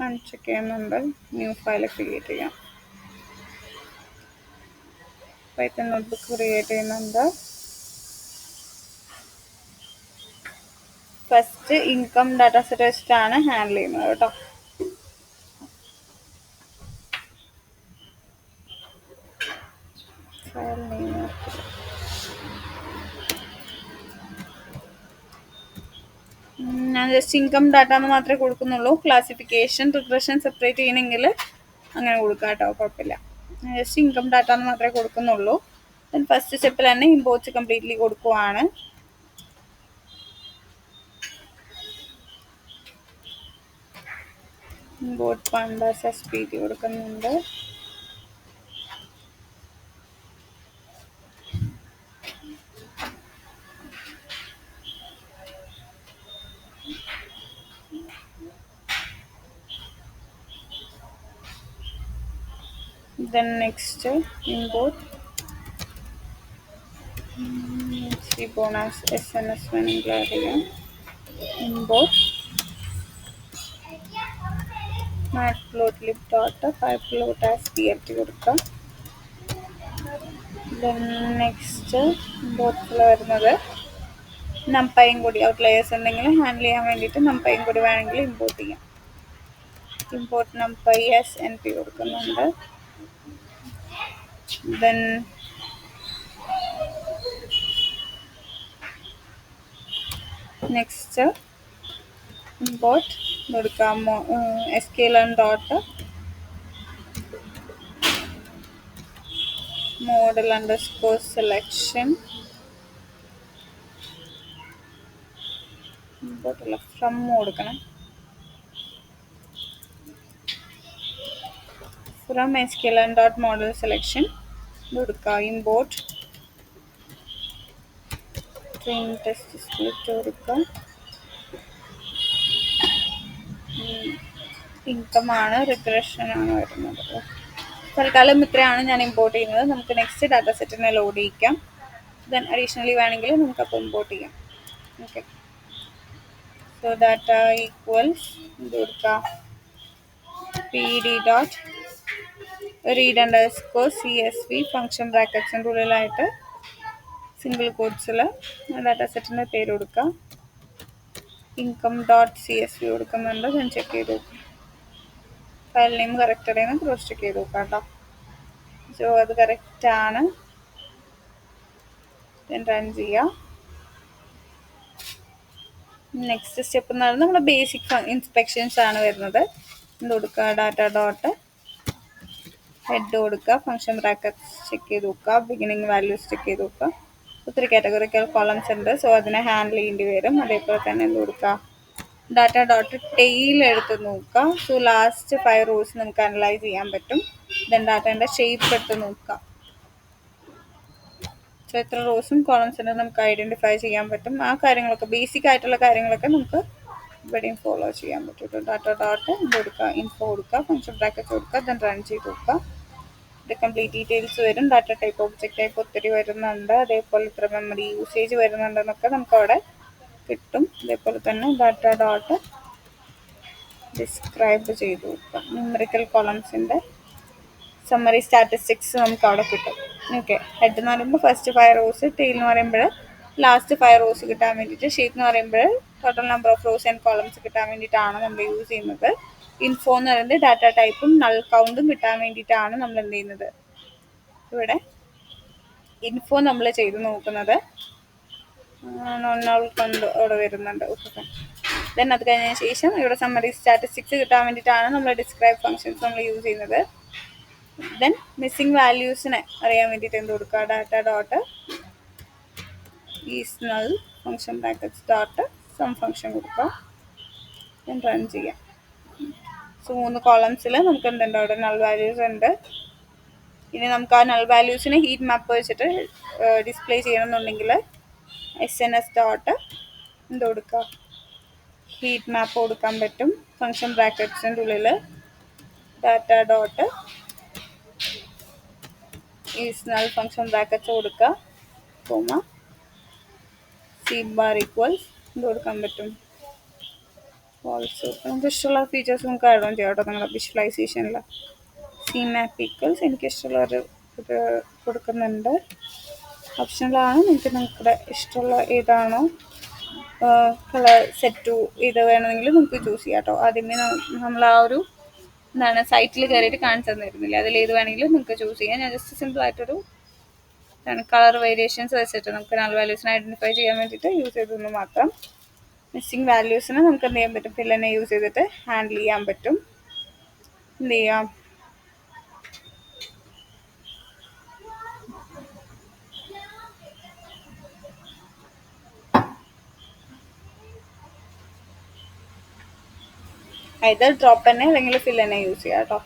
അൺചെക്ക് ചെയ്യുന്നുണ്ട്. ന്യൂ ഫയൽ ക്രിയേറ്റ് ചെയ്യാം. പൈത്തൺ നോട്ട്ബുക്ക് ക്രിയേറ്റ് ചെയ്യുന്നുണ്ട്. ഫസ്റ്റ് ഇൻകം ഡാറ്റ സെറ്റ് വെച്ചിട്ടാണ് ഹാൻഡിൽ ചെയ്യുന്നത് കേട്ടോ. ഫയൽ നെയിം ഞാൻ ജസ്റ്റ് ഇൻകം ഡാറ്റ എന്ന് മാത്രമേ കൊടുക്കുന്നുള്ളൂ. ക്ലാസിഫിക്കേഷൻ റിഗ്രഷൻ സെപ്പറേറ്റ് ചെയ്യണമെങ്കിൽ അങ്ങനെ കൊടുക്കാം കേട്ടോ, കുഴപ്പമില്ല. ജസ്റ്റ് ഇൻകം ഡാറ്റ എന്ന് മാത്രമേ കൊടുക്കുന്നുള്ളൂ. ഫസ്റ്റ് സ്റ്റെപ്പിൽ തന്നെ ഇമ്പോർട്ട്സ് കംപ്ലീറ്റ്ലി കൊടുക്കുവാണ്. ഇമ്പോർട്ട് pandas SPT കൊടുക്കുന്നുണ്ട്. Then next import bonus SNS വേണമെങ്കിൽ ആഡ് ചെയ്യാം. import matplotlib data pyplot as plt കൊടുക്കാം. Then next ഇമ്പോർട്ടിൽ വരുന്നത് നമ്പയും കൂടി ഔട്ട്ലയേഴ്സ് ഉണ്ടെങ്കിൽ ഹാൻഡിൽ ചെയ്യാൻ വേണ്ടിയിട്ട് നമ്പയും കൂടി വേണമെങ്കിൽ ഇമ്പോർട്ട് ചെയ്യാം. ഇമ്പോർട്ട് numpy as np കൊടുക്കുന്നുണ്ട്. Then next import കൊടുക്കാം sklearn dot model underscore selection import അല്ല from കൊടുക്കണം. from sklearn dot model selection കൊടുക്കാം. import train test split കൊടുക്കാം. ഇൻകം ആണ്, റിഗ്രഷൻ ആണ് വരുന്നത്. തൽക്കാലം ഇത്രയാണ് ഞാൻ ഇമ്പോർട്ട് ചെയ്യുന്നത്. നമുക്ക് നെക്സ്റ്റ് ഡാറ്റ സെറ്റിനെ ലോഡ് ചെയ്യിക്കാം. ദെൻ അഡീഷണലി വേണമെങ്കിൽ നമുക്ക് അപ്പോൾ ഇമ്പോർട്ട് ചെയ്യാം. ഓക്കെ, സോ ഡാറ്റ ഈക്വൽസ് ഇത് കൊടുക്കാം P D dot read underscore CSV function ബ്രാക്കറ്റ്സിൻ്റെ ഉള്ളിലായിട്ട് സിംഗിൾ കോഡ്സിൽ ഡാറ്റ സെറ്റിൻ്റെ പേര് കൊടുക്കാം. ഇൻകം ഡോട്ട് CSV കൊടുക്കുന്നുണ്ട്. ഞാൻ ചെക്ക് ചെയ്ത് നോക്കാം. ഫയൽ നെയിം കറക്റ്റ് ആണെന്ന് ക്രോസ് ചെക്ക് ചെയ്ത് നോക്കാം കേട്ടോ. സോ അത് കറക്റ്റാണ്. റൺ ചെയ്യാം. നെക്സ്റ്റ് സ്റ്റെപ്പ് എന്ന് പറയുന്നത് നമ്മുടെ ബേസിക് ഇൻസ്പെക്ഷൻസ് ആണ് വരുന്നത്. ഇത് കൊടുക്കുക ഡാറ്റ ഡോട്ട് ഹെഡ് കൊടുക്കുക, ഫംഗ്ഷൻ ബ്രാക്കറ്റ്സ് ചെക്ക് ചെയ്ത് നോക്കുക, ബിഗിനിങ് വാല്യൂസ് ചെക്ക് ചെയ്ത് നോക്കുക. ഒത്തിരി കാറ്റഗറിക്കൽ കോളംസ് ഉണ്ട്, സോ അതിനെ ഹാൻഡിൽ ചെയ്യേണ്ടി വരും. അതേപോലെ തന്നെ എന്ത് കൊടുക്കുക ഡാറ്റ ഡോട്ട് ടെയിൽ എടുത്ത് നോക്കുക. സോ ലാസ്റ്റ് 5 rows നമുക്ക് അനലൈസ് ചെയ്യാൻ പറ്റും. ദെൻ ഡാറ്റേൻ്റെ ഷേപ്പ് എടുത്ത് നോക്കുക. സോ എത്ര റോസും കോളംസിനും നമുക്ക് ഐഡൻറ്റിഫൈ ചെയ്യാൻ പറ്റും. ആ കാര്യങ്ങളൊക്കെ ബേസിക് ആയിട്ടുള്ള കാര്യങ്ങളൊക്കെ നമുക്ക് ഇവിടെയും ഫോളോ ചെയ്യാൻ പറ്റും. ഡാറ്റ ഡോട്ട് കൊടുക്കുക, ഇൻഫോ കൊടുക്കുക, ഫംഗ്ഷൻ ബ്രാക്കറ്റ് കൊടുക്കുക, ദെൻ റൺ ചെയ്ത് നോക്കുക. ഇത് കംപ്ലീറ്റ് ഡീറ്റെയിൽസ് വരും. ഡാറ്റ ടൈപ്പ്, ഒബ്ജക്റ്റ് ടൈപ്പ് ഒത്തിരി വരുന്നുണ്ട്. അതേപോലെ ഇത്ര മെമ്മറി യൂസേജ് വരുന്നുണ്ടെന്നൊക്കെ നമുക്ക് അവിടെ കിട്ടും. അതേപോലെ തന്നെ ഡാറ്റ ഡോട്ട് ഡിസ്ക്രൈബ് ചെയ്ത് കൊടുക്കാം. ന്യൂമറിക്കൽ കോളംസിൻ്റെ സമ്മറി സ്റ്റാറ്റിസ്റ്റിക്സ് നമുക്ക് അവിടെ കിട്ടും. ഓക്കെ, ഹെഡ് എന്ന് പറയുമ്പോൾ ഫസ്റ്റ് 5 റോസ്, ടെയിൽ എന്ന് പറയുമ്പോൾ ലാസ്റ്റ് 5 റോസ് കിട്ടാൻ വേണ്ടിയിട്ട്, ഷീറ്റ് എന്ന് പറയുമ്പോൾ total number of rows and columns കിട്ടാൻ വേണ്ടിയിട്ടാണ് നമ്മൾ യൂസ് ചെയ്യുന്നത്. ഇൻഫോ എന്ന് പറയുന്നത് ഡാറ്റ ടൈപ്പും നൾ കൗണ്ടും കിട്ടാൻ വേണ്ടിയിട്ടാണ് നമ്മൾ എന്ത് ചെയ്യുന്നത്, ഇവിടെ ഇൻഫോ നമ്മൾ ചെയ്ത് നോക്കുന്നത്. നോൺ നൾ കൗണ്ട് അവിടെ വരുന്നുണ്ട്. ഓക്കെ, ദെൻ അത് കഴിഞ്ഞതിന് ശേഷം ഇവിടെ സമ്മറി സ്റ്റാറ്റിസ്റ്റിക്സ് കിട്ടാൻ വേണ്ടിയിട്ടാണ് നമ്മൾ ഡിസ്ക്രൈബ് ഫങ്ഷൻസ് നമ്മൾ യൂസ് ചെയ്യുന്നത്. ദെൻ മിസ്സിംഗ് വാല്യൂസിനെ അറിയാൻ വേണ്ടിയിട്ട് എന്ത് കൊടുക്കുക, data dot is null function brackets dot sum function കൊടുക്കുക. ദെൻ റൺ ചെയ്യാം. സോ 3 കോളംസിൽ നമുക്ക് എന്തുണ്ട്, അവിടെ നൾ വാല്യൂസ് ഉണ്ട്. ഇനി നമുക്ക് ആ നൾ വാല്യൂസിനെ ഹീറ്റ് മാപ്പ് വെച്ചിട്ട് ഡിസ്പ്ലേ ചെയ്യണമെന്നുണ്ടെങ്കിൽ SNS ഡോട്ട് എന്ത് കൊടുക്കുക, ഹീറ്റ് മാപ്പ് കൊടുക്കാൻ പറ്റും. ഫങ്ഷൻ ബ്രാക്കറ്റ്സിൻ്റെ ഉള്ളിൽ data dot is null function brackets കൊടുക്കുക, കോമ സി ബാർ ഈക്വൽസ് എന്ത് കൊടുക്കാൻ പറ്റും, ഓൾസോ. നമുക്ക് ഇഷ്ടമുള്ള ഫീച്ചേഴ്സ് നമുക്ക് ആഡ് ഓൺ ചെയ്യാം കേട്ടോ നിങ്ങളുടെ വിഷ്വലൈസേഷനിൽ. സി മാപ്പ് ഈക്വൽസ് എനിക്ക് ഇഷ്ടമുള്ള ഒരു ഇത് കൊടുക്കുന്നുണ്ട്. ഓപ്ഷനിലാണ്, നിങ്ങളുടെ ഇഷ്ടമുള്ള ഏതാണോ കളർ സെറ്റ് ഇത് വേണമെങ്കിൽ നമുക്ക് ചൂസ് ചെയ്യാം കേട്ടോ. ആദ്യമേ നമ്മൾ ആ ഒരു എന്താണ് സൈറ്റിൽ കയറിയിട്ട് കാണിച്ചു തന്നിരുന്നില്ല, അതിൽ ഏത് വേണമെങ്കിലും നിങ്ങൾക്ക് ചൂസ് ചെയ്യാം. ഞാൻ ജസ്റ്റ് സിമ്പിളായിട്ടൊരു കളർ വേരിയേഷൻസ് വെച്ചിട്ട് നമുക്ക് നൾ വാല്യൂസിനെ ഐഡൻറ്റിഫൈ ചെയ്യാൻ വേണ്ടിയിട്ട് യൂസ് ചെയ്തെന്ന് മാത്രം. മിസ്സിംഗ് വാല്യൂസിന് നമുക്ക് എന്ത് ചെയ്യാൻ പറ്റും, ഫില്ലിനെ യൂസ് ചെയ്തിട്ട് ഹാൻഡിൽ ചെയ്യാൻ പറ്റും. എന്ത് ചെയ്യാം, ഐദർ ഡ്രോപ്പ് തന്നെ അല്ലെങ്കിൽ ഫിൽ തന്നെ യൂസ് ചെയ്യാം കേട്ടോ.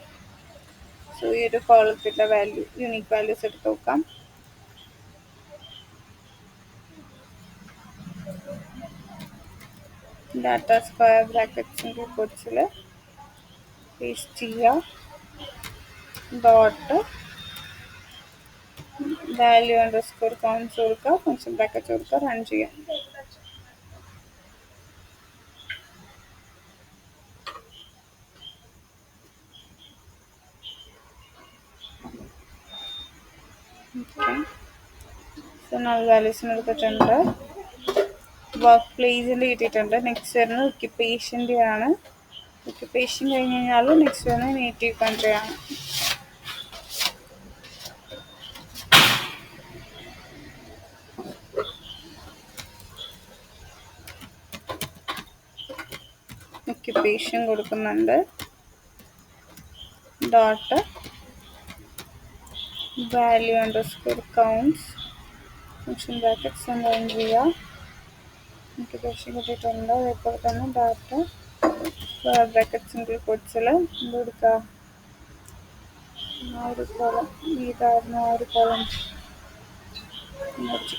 സോ ഈ ഒരു കോളത്തിൻ്റെ വാല്യൂ യൂണിക് വാല്യൂസ് എടുത്ത് നോക്കാം. ഡാറ്റ സ്ക്വയർ ബ്രാക്കറ്റ്സിൻ്റെ കോഡ്സിൽ പേസ്റ്റ് ചെയ്യുക. ഡോട്ട് വാല്യൂ അണ്ടർസ്കോർ കൗണ്ട്സ് കൊടുക്കുക, ഫങ്ഷൻ ബ്രാക്കറ്റ്സ് കൊടുക്കുക, റൺ ചെയ്യാം. ഓക്കെ, സോ നൾ വാല്യൂസിന് എടുത്തിട്ടുണ്ട്. വർക്ക് പ്ലേസിൻ്റെ കിട്ടിയിട്ടുണ്ട്. നെക്സ്റ്റ് വരുന്നത് ഒക്യുപ്പേഷൻ്റെ ആണ്. ഒക്യുപ്പേഷൻ കഴിഞ്ഞ് കഴിഞ്ഞാൽ നെക്സ്റ്റ് വരുന്നത് നേറ്റീവ് കൺട്രി ആണ്. ഒക്യുപ്പേഷൻ കൊടുക്കുന്നുണ്ട്. Dot value underscore counts function brackets run ചെയ്യുക. ഒക്യുപ്പേഷൻ കിട്ടിയിട്ടുണ്ട്. അതേപോലെ തന്നെ ഡാറ്റ ബ്രാക്കറ്റ്സിൻ്റെ കോഡ്സിൽ എന്ത് കൊടുക്കുക, ആ ഒരു കോളം ഇതായിരുന്നു, ആ ഒരു കോളം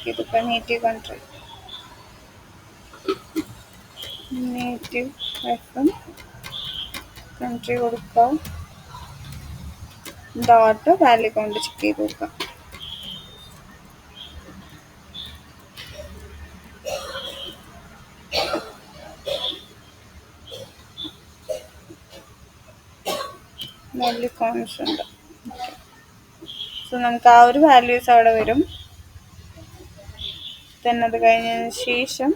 ചെയ്തിട്ട് നേറ്റീവ് കൺട്രി, നേറ്റീവ് എഫും കൺട്രി കൊടുക്കുക. ഡോട്ട് വാല്യൂ കൗണ്ട് ചെക്ക് ചെയ്ത് കൊടുക്കുക. വാല്യൂ കൗണ്ട്സ് ഉണ്ട്. സോ നമുക്ക് ആ ഒരു വാല്യൂസ് അവിടെ വരും. തന്നെ അത് കഴിഞ്ഞതിന് ശേഷം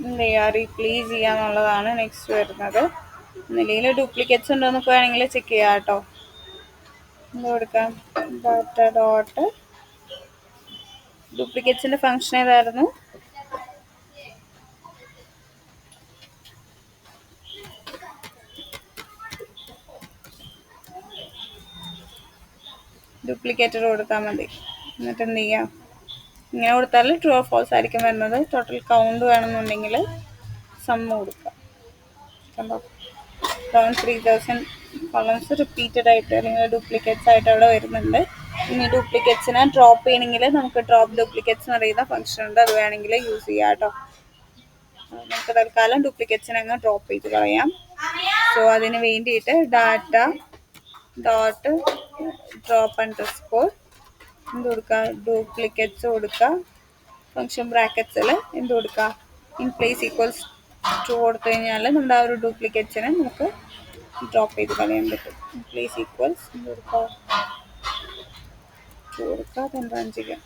എന്ത് ചെയ്യുക, റീപ്ലേസ് ചെയ്യാന്നുള്ളതാണ് നെക്സ്റ്റ് വരുന്നത്. ഒന്നില്ലെങ്കിൽ ഡ്യൂപ്ലിക്കേറ്റ്സ് ഉണ്ടോ എന്നൊക്കെ വേണമെങ്കിൽ ചെക്ക് ചെയ്യാം കേട്ടോ. എന്ത് കൊടുക്കാം, ഡാറ്റ ഡോട്ട് ഡ്യൂപ്ലിക്കേറ്റ്സിൻ്റെ ഫങ്ഷൻ ഏതായിരുന്നു, ഡ്യൂപ്ലിക്കേറ്റർ കൊടുത്താൽ മതി. എന്നിട്ട് എന്ത് ചെയ്യാം, ഇങ്ങനെ കൊടുത്താൽ ട്രൂ ഓർ ഫോൾസ് ആയിരിക്കും വരുന്നത്. ടോട്ടൽ കൗണ്ട് വേണമെന്നുണ്ടെങ്കിൽ സമ്മ് കൊടുക്കുക. കണ്ടോ, അറൗണ്ട് 3000 കോളംസ് റിപ്പീറ്റഡ് ആയിട്ട് അല്ലെങ്കിൽ ഡ്യൂപ്ലിക്കേറ്റ്സ് ആയിട്ട് അവിടെ വരുന്നുണ്ട്. ഇനി ഡ്യൂപ്ലിക്കേറ്റ്സിനെ ഡ്രോപ്പ് ചെയ്യണമെങ്കിൽ നമുക്ക് ഡ്രോപ്പ് ഡ്യൂപ്ലിക്കേറ്റ്സ് എന്ന് പറയുന്ന ഫംഗ്ഷൻ ഉണ്ട്, അത് വേണമെങ്കിൽ യൂസ് ചെയ്യാം കേട്ടോ. നമുക്ക് തൽക്കാലം ഡ്യൂപ്ലിക്കേറ്റ്സിനെ അങ്ങ് ഡ്രോപ്പ് ചെയ്ത് കളയാം. സോ അതിന് വേണ്ടിയിട്ട് ഡാറ്റ ഡോട്ട് ഡ്രോപ്പ് അണ്ടർസ്കോർ എന്ത് കൊടുക്കുക, ഡ്യൂപ്ലിക്കേറ്റ്സ് കൊടുക്കുക. ഫംഗ്ഷൻ ബ്രാക്കറ്റ്സിൽ എന്ത് കൊടുക്കുക, ഇൻ പ്ലേസ് ഈക്വൽസ് ടു കൊടുത്തു കഴിഞ്ഞാൽ നമ്മുടെ ആ ഒരു ഡ്യൂപ്ലിക്കേറ്റ്സിനെ നമുക്ക് ഡ്രോപ്പ് ചെയ്ത് കളയാൻ പറ്റും. ഇൻ പ്ലേസ് ഈക്വൽസ് എന്ത് കൊടുക്കുക, ടു കൊടുക്കുക, then റൺ ചെയ്യാം.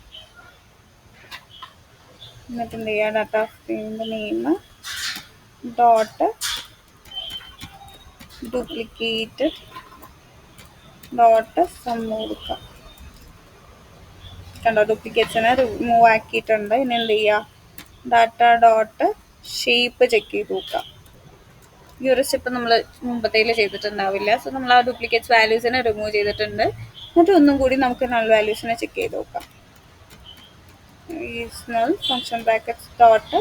എന്നിട്ട് എന്ത് ചെയ്യുക, ഡാറ്റ ഫ്രെയിമിൻ്റെ name dot duplicate dot sum കൊടുക്കുക. കണ്ടോ, ഡ്യൂപ്ലിക്കേറ്റ്സിനെ റിമൂവ് ആക്കിയിട്ടുണ്ട്. ഇനി എന്ത് ചെയ്യുക, ഡാറ്റ ഡോട്ട് ഷേപ്പ് ചെക്ക് ചെയ്ത് നോക്കാം. ഈ ഒരു സ്റ്റെപ്പ് നമ്മൾ മുമ്പത്തേൽ ചെയ്തിട്ടുണ്ടാവില്ല. സോ നമ്മൾ ആ ഡ്യൂപ്ലിക്കേറ്റ്സ് വാല്യൂസിനെ റിമൂവ് ചെയ്തിട്ടുണ്ട്. എന്നിട്ട് ഒന്നും കൂടി നമുക്ക് നൾ വാല്യൂസിനെ ചെക്ക് ചെയ്ത് നോക്കാം. Is null function brackets dot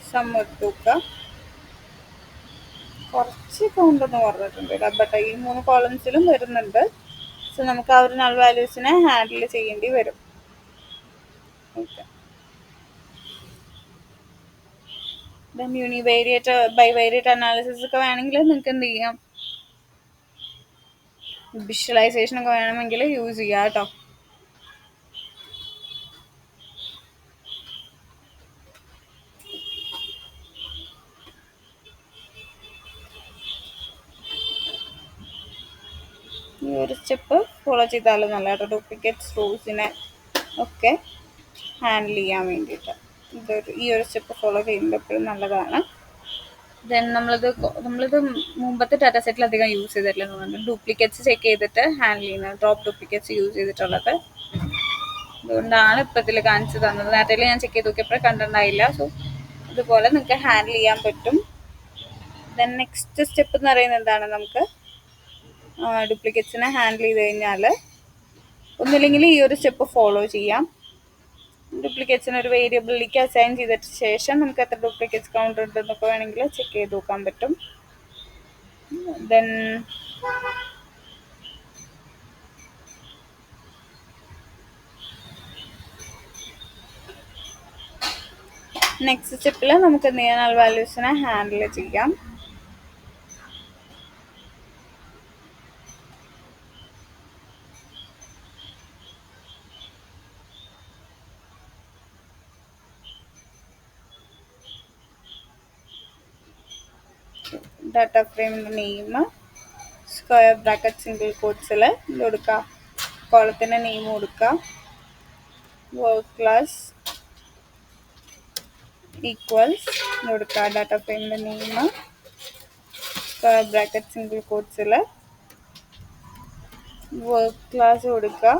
sum എടുത്ത് നോക്കുക. കുറച്ച് കൗണ്ട് എന്ന് പറഞ്ഞിട്ടുണ്ട്, ബട്ട് ഈ 3 കോളംസിലും വരുന്നുണ്ട്. സോ നമുക്ക് ആ ഒരു നൾ വാല്യൂസിനെ ഹാൻഡിൽ ചെയ്യേണ്ടി വരും. Okay, then univariate bivariate analysis ഒക്കെ വേണമെങ്കിൽ നിങ്ങൾക്ക് എന്ത് ചെയ്യാം, വിഷ്വലൈസേഷൻ ഒക്കെ വേണമെങ്കിൽ യൂസ് ചെയ്യാം കേട്ടോ. ഈ ഒരു സ്റ്റെപ്പ് ഫോളോ ചെയ്താലും നല്ല കേട്ടോ, ഡ്യൂപ്ലിക്കേറ്റ്സ് റൂൾസിനെ ഒക്കെ ഹാൻഡിൽ ചെയ്യാൻ വേണ്ടിയിട്ട് ഈ ഒരു സ്റ്റെപ്പ് ഫോളോ ചെയ്യുന്നത് എപ്പോഴും നല്ലതാണ്. ദെൻ നമ്മളിത് മുമ്പത്തെ ഡാറ്റ സെറ്റിൽ അധികം യൂസ് ചെയ്തിട്ടില്ല തോന്നുന്നു, ഡ്യൂപ്ലിക്കേറ്റ്സ് ചെക്ക് ചെയ്തിട്ട് ഹാൻഡിൽ ചെയ്യുന്നത്, ഡ്രോപ്പ് ഡ്യൂപ്ലിക്കേറ്റ്സ് യൂസ് ചെയ്തിട്ടുള്ളത്. അതുകൊണ്ടാണ് ഇപ്പം ഇതിൽ കാണിച്ചു തന്നത്. ഡാറ്റയിൽ ഞാൻ ചെക്ക് ചെയ്ത് നോക്കിയപ്പോൾ കണ്ടിട്ടുണ്ടായില്ല. സോ ഇതുപോലെ നിങ്ങൾക്ക് ഹാൻഡിൽ ചെയ്യാൻ പറ്റും. ദെൻ നെക്സ്റ്റ് സ്റ്റെപ്പ് എന്ന് പറയുന്നത് എന്താണ്, നമുക്ക് ഡ്യൂപ്ലിക്കേറ്റ്സിനെ ഹാൻഡിൽ ചെയ്ത് കഴിഞ്ഞാൽ ഒന്നില്ലെങ്കിൽ ഈ ഒരു സ്റ്റെപ്പ് ഫോളോ ചെയ്യാം. ഡ്യൂപ്ലിക്കേറ്റ്സിന് ഒരു വേരിയബിളിലേക്ക് അസൈൻ ചെയ്തിട്ട് ശേഷം നമുക്ക് എത്ര ഡ്യൂപ്ലിക്കേറ്റ്സ് കൗണ്ട് ഉണ്ടെന്നൊക്കെ വേണമെങ്കിൽ ചെക്ക് ചെയ്ത് നോക്കാൻ പറ്റും. ദെൻ നെക്സ്റ്റ് സ്റ്റെപ്പിൽ നമുക്ക് എന്ത് ചെയ്യാൻ, നൾ വാല്യൂസിനെ ഹാൻഡിൽ ചെയ്യാം. ഡാറ്റ ഫ്രെയിമിൻ്റെ നെയിം സ്ക്വയർ ബ്രാക്കറ്റ് സിംഗിൾ കോട്ട്സിൽ കൊടുക്കുക, കോളത്തിൻ്റെ നെയിം കൊടുക്കുക, വർക്ക് ക്ലാസ് ഈക്വൽസ് കൊടുക്കുക, ഡാറ്റ ഫ്രെയിമിൻ്റെ നെയിം സ്ക്വയർ ബ്രാക്കറ്റ് സിംഗിൾ കോട്ട്സിൽ വർക്ക് ക്ലാസ് കൊടുക്കുക.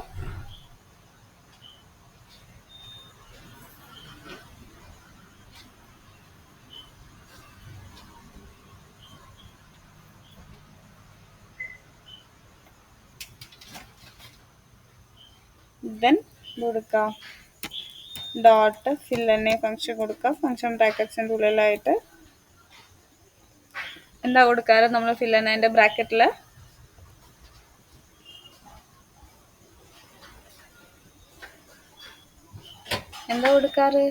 ദെൻ കൊടുക്കുക ഡോട്ട് ഫിൽ എന്നെ ഫംഗ്ഷൻ കൊടുക്കുക. ഫംഗ്ഷൻ ബ്രാക്കറ്റ്സിൻ്റെ ഉള്ളിലായിട്ട് എന്താ കൊടുക്കാറ്, നമ്മൾ ഫിൽ എന്നതിൻ്റെ ബ്രാക്കറ്റിൽ എന്താ കൊടുക്കാറ്,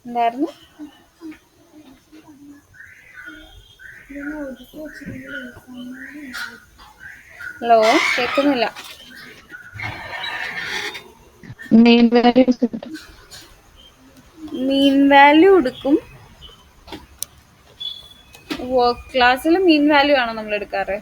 എന്തായിരുന്നു, ഹലോ കേൾക്കുന്നില്ല. മീൻ വാല്യൂ എടുക്കും. വർക്ക് ക്ലാസ്സിൽ മീൻ വാല്യൂ ആണോ നമ്മൾ എടുക്കാറ്?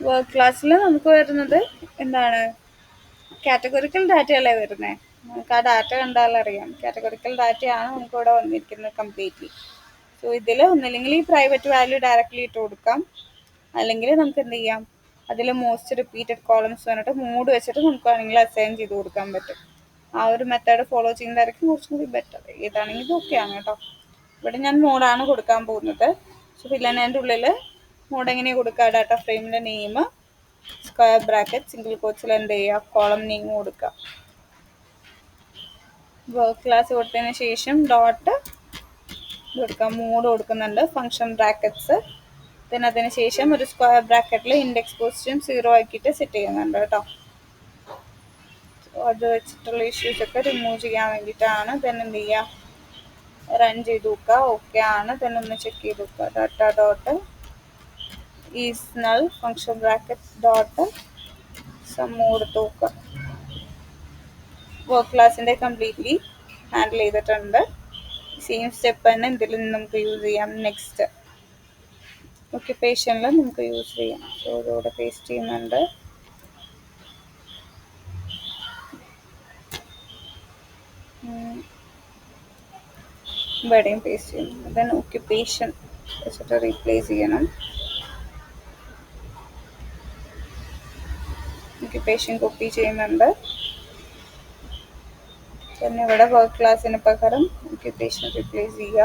വർക്ക് ക്ലാസ്സിൽ നമുക്ക് വരുന്നത് എന്താണ്, കാറ്റഗറിക്കൽ ഡാറ്റയല്ലേ വരുന്നത്. നമുക്ക് ആ ഡാറ്റ കണ്ടാൽ അറിയാം. കാറ്റഗറിക്കൽ ഡാറ്റയാണ് നമുക്ക് ഇവിടെ വന്നിരിക്കുന്നത് കംപ്ലീറ്റ്ലി. സോ ഇതിൽ ഒന്നില്ലെങ്കിൽ ഈ പ്രൈവറ്റ് വാല്യൂ ഡയറക്റ്റ്ലി ഇട്ട് കൊടുക്കാം, അല്ലെങ്കിൽ നമുക്ക് എന്ത് ചെയ്യാം, അതിൽ മോസ്റ്റ് റിപ്പീറ്റഡ് കോളംസ് പറഞ്ഞിട്ട് മൂഡ് വെച്ചിട്ട് നമുക്ക് വേണമെങ്കിൽ അസൈൻ ചെയ്ത് കൊടുക്കാൻ പറ്റും. ആ ഒരു മെത്തേഡ് ഫോളോ ചെയ്യുന്നതായിരിക്കും കുറച്ചും കൂടി ബെറ്റർ. ഏതാണെങ്കിൽ ഇതൊക്കെയാണ് കേട്ടോ. ഇവിടെ ഞാൻ മോഡാണ് കൊടുക്കാൻ പോകുന്നത്. സോ ഫില്ലനേൻ്റെ ഉള്ളിൽ മോഡ് എങ്ങനെ കൊടുക്കുക, ഡാറ്റ ഫ്രെയിമിൻ്റെ നെയിം സ്ക്വയർ ബ്രാക്കറ്റ് സിംഗിൾ കോട്സിൽ എന്ത് ചെയ്യുക, കോളം നെയിം കൊടുക്കുക. വർക്ക് ക്ലാസ് കൊടുത്തതിന് ശേഷം ഡോട്ട് കൊടുക്കാം, മോഡ് കൊടുക്കുന്നുണ്ട്, ഫംഗ്ഷൻ ബ്രാക്കറ്റ്സ്. പിന്നെ അതിന് ശേഷം ഒരു സ്ക്വയർ ബ്രാക്കറ്റിൽ ഇൻഡെക്സ് പൊസിഷൻ 0 ആക്കിയിട്ട് സെറ്റ് ചെയ്യുന്നുണ്ട് കേട്ടോ. അത് വെച്ചിട്ടുള്ള ഇഷ്യൂസ് ഒക്കെ റിമൂവ് ചെയ്യാൻ വേണ്ടിയിട്ടാണ്. ദെൻ എന്ത് ചെയ്യുക, റൺ ചെയ്ത് നോക്കുക, ഓക്കെ ആണ്. ദെൻ ഒന്ന് ചെക്ക് ചെയ്ത് നോക്കുക, data dot is null function bracket dot sum കൊടുത്ത് നോക്കുക. വർക്ക് ക്ലാസ്സിൻ്റെ കംപ്ലീറ്റ്ലി ഹാൻഡിൽ ചെയ്തിട്ടുണ്ട്. സെയിം സ്റ്റെപ്പ് തന്നെ ഇതിൽ നമുക്ക് യൂസ് ചെയ്യാം. നെക്സ്റ്റ് ഒക്യുപ്പേഷനിൽ നമുക്ക് യൂസ് ചെയ്യാം. സോ ഇതോടെ പേസ്റ്റ് ചെയ്യുന്നുണ്ട്. ഇവിടെയും പേസ്റ്റ് ചെയ്യണം. ദെൻ ഒക്യുപ്പേഷൻ വെച്ചിട്ട് റീപ്ലേസ് ചെയ്യണം. ഒക്യുപ്പേഷൻ കോപ്പി ചെയ്യുന്നുണ്ട്. പിന്നെ ഇവിടെ വർക്ക് ക്ലാസ്സിന് പകരം ഒക്യുപ്പേഷൻ റീപ്ലേസ് ചെയ്യുക.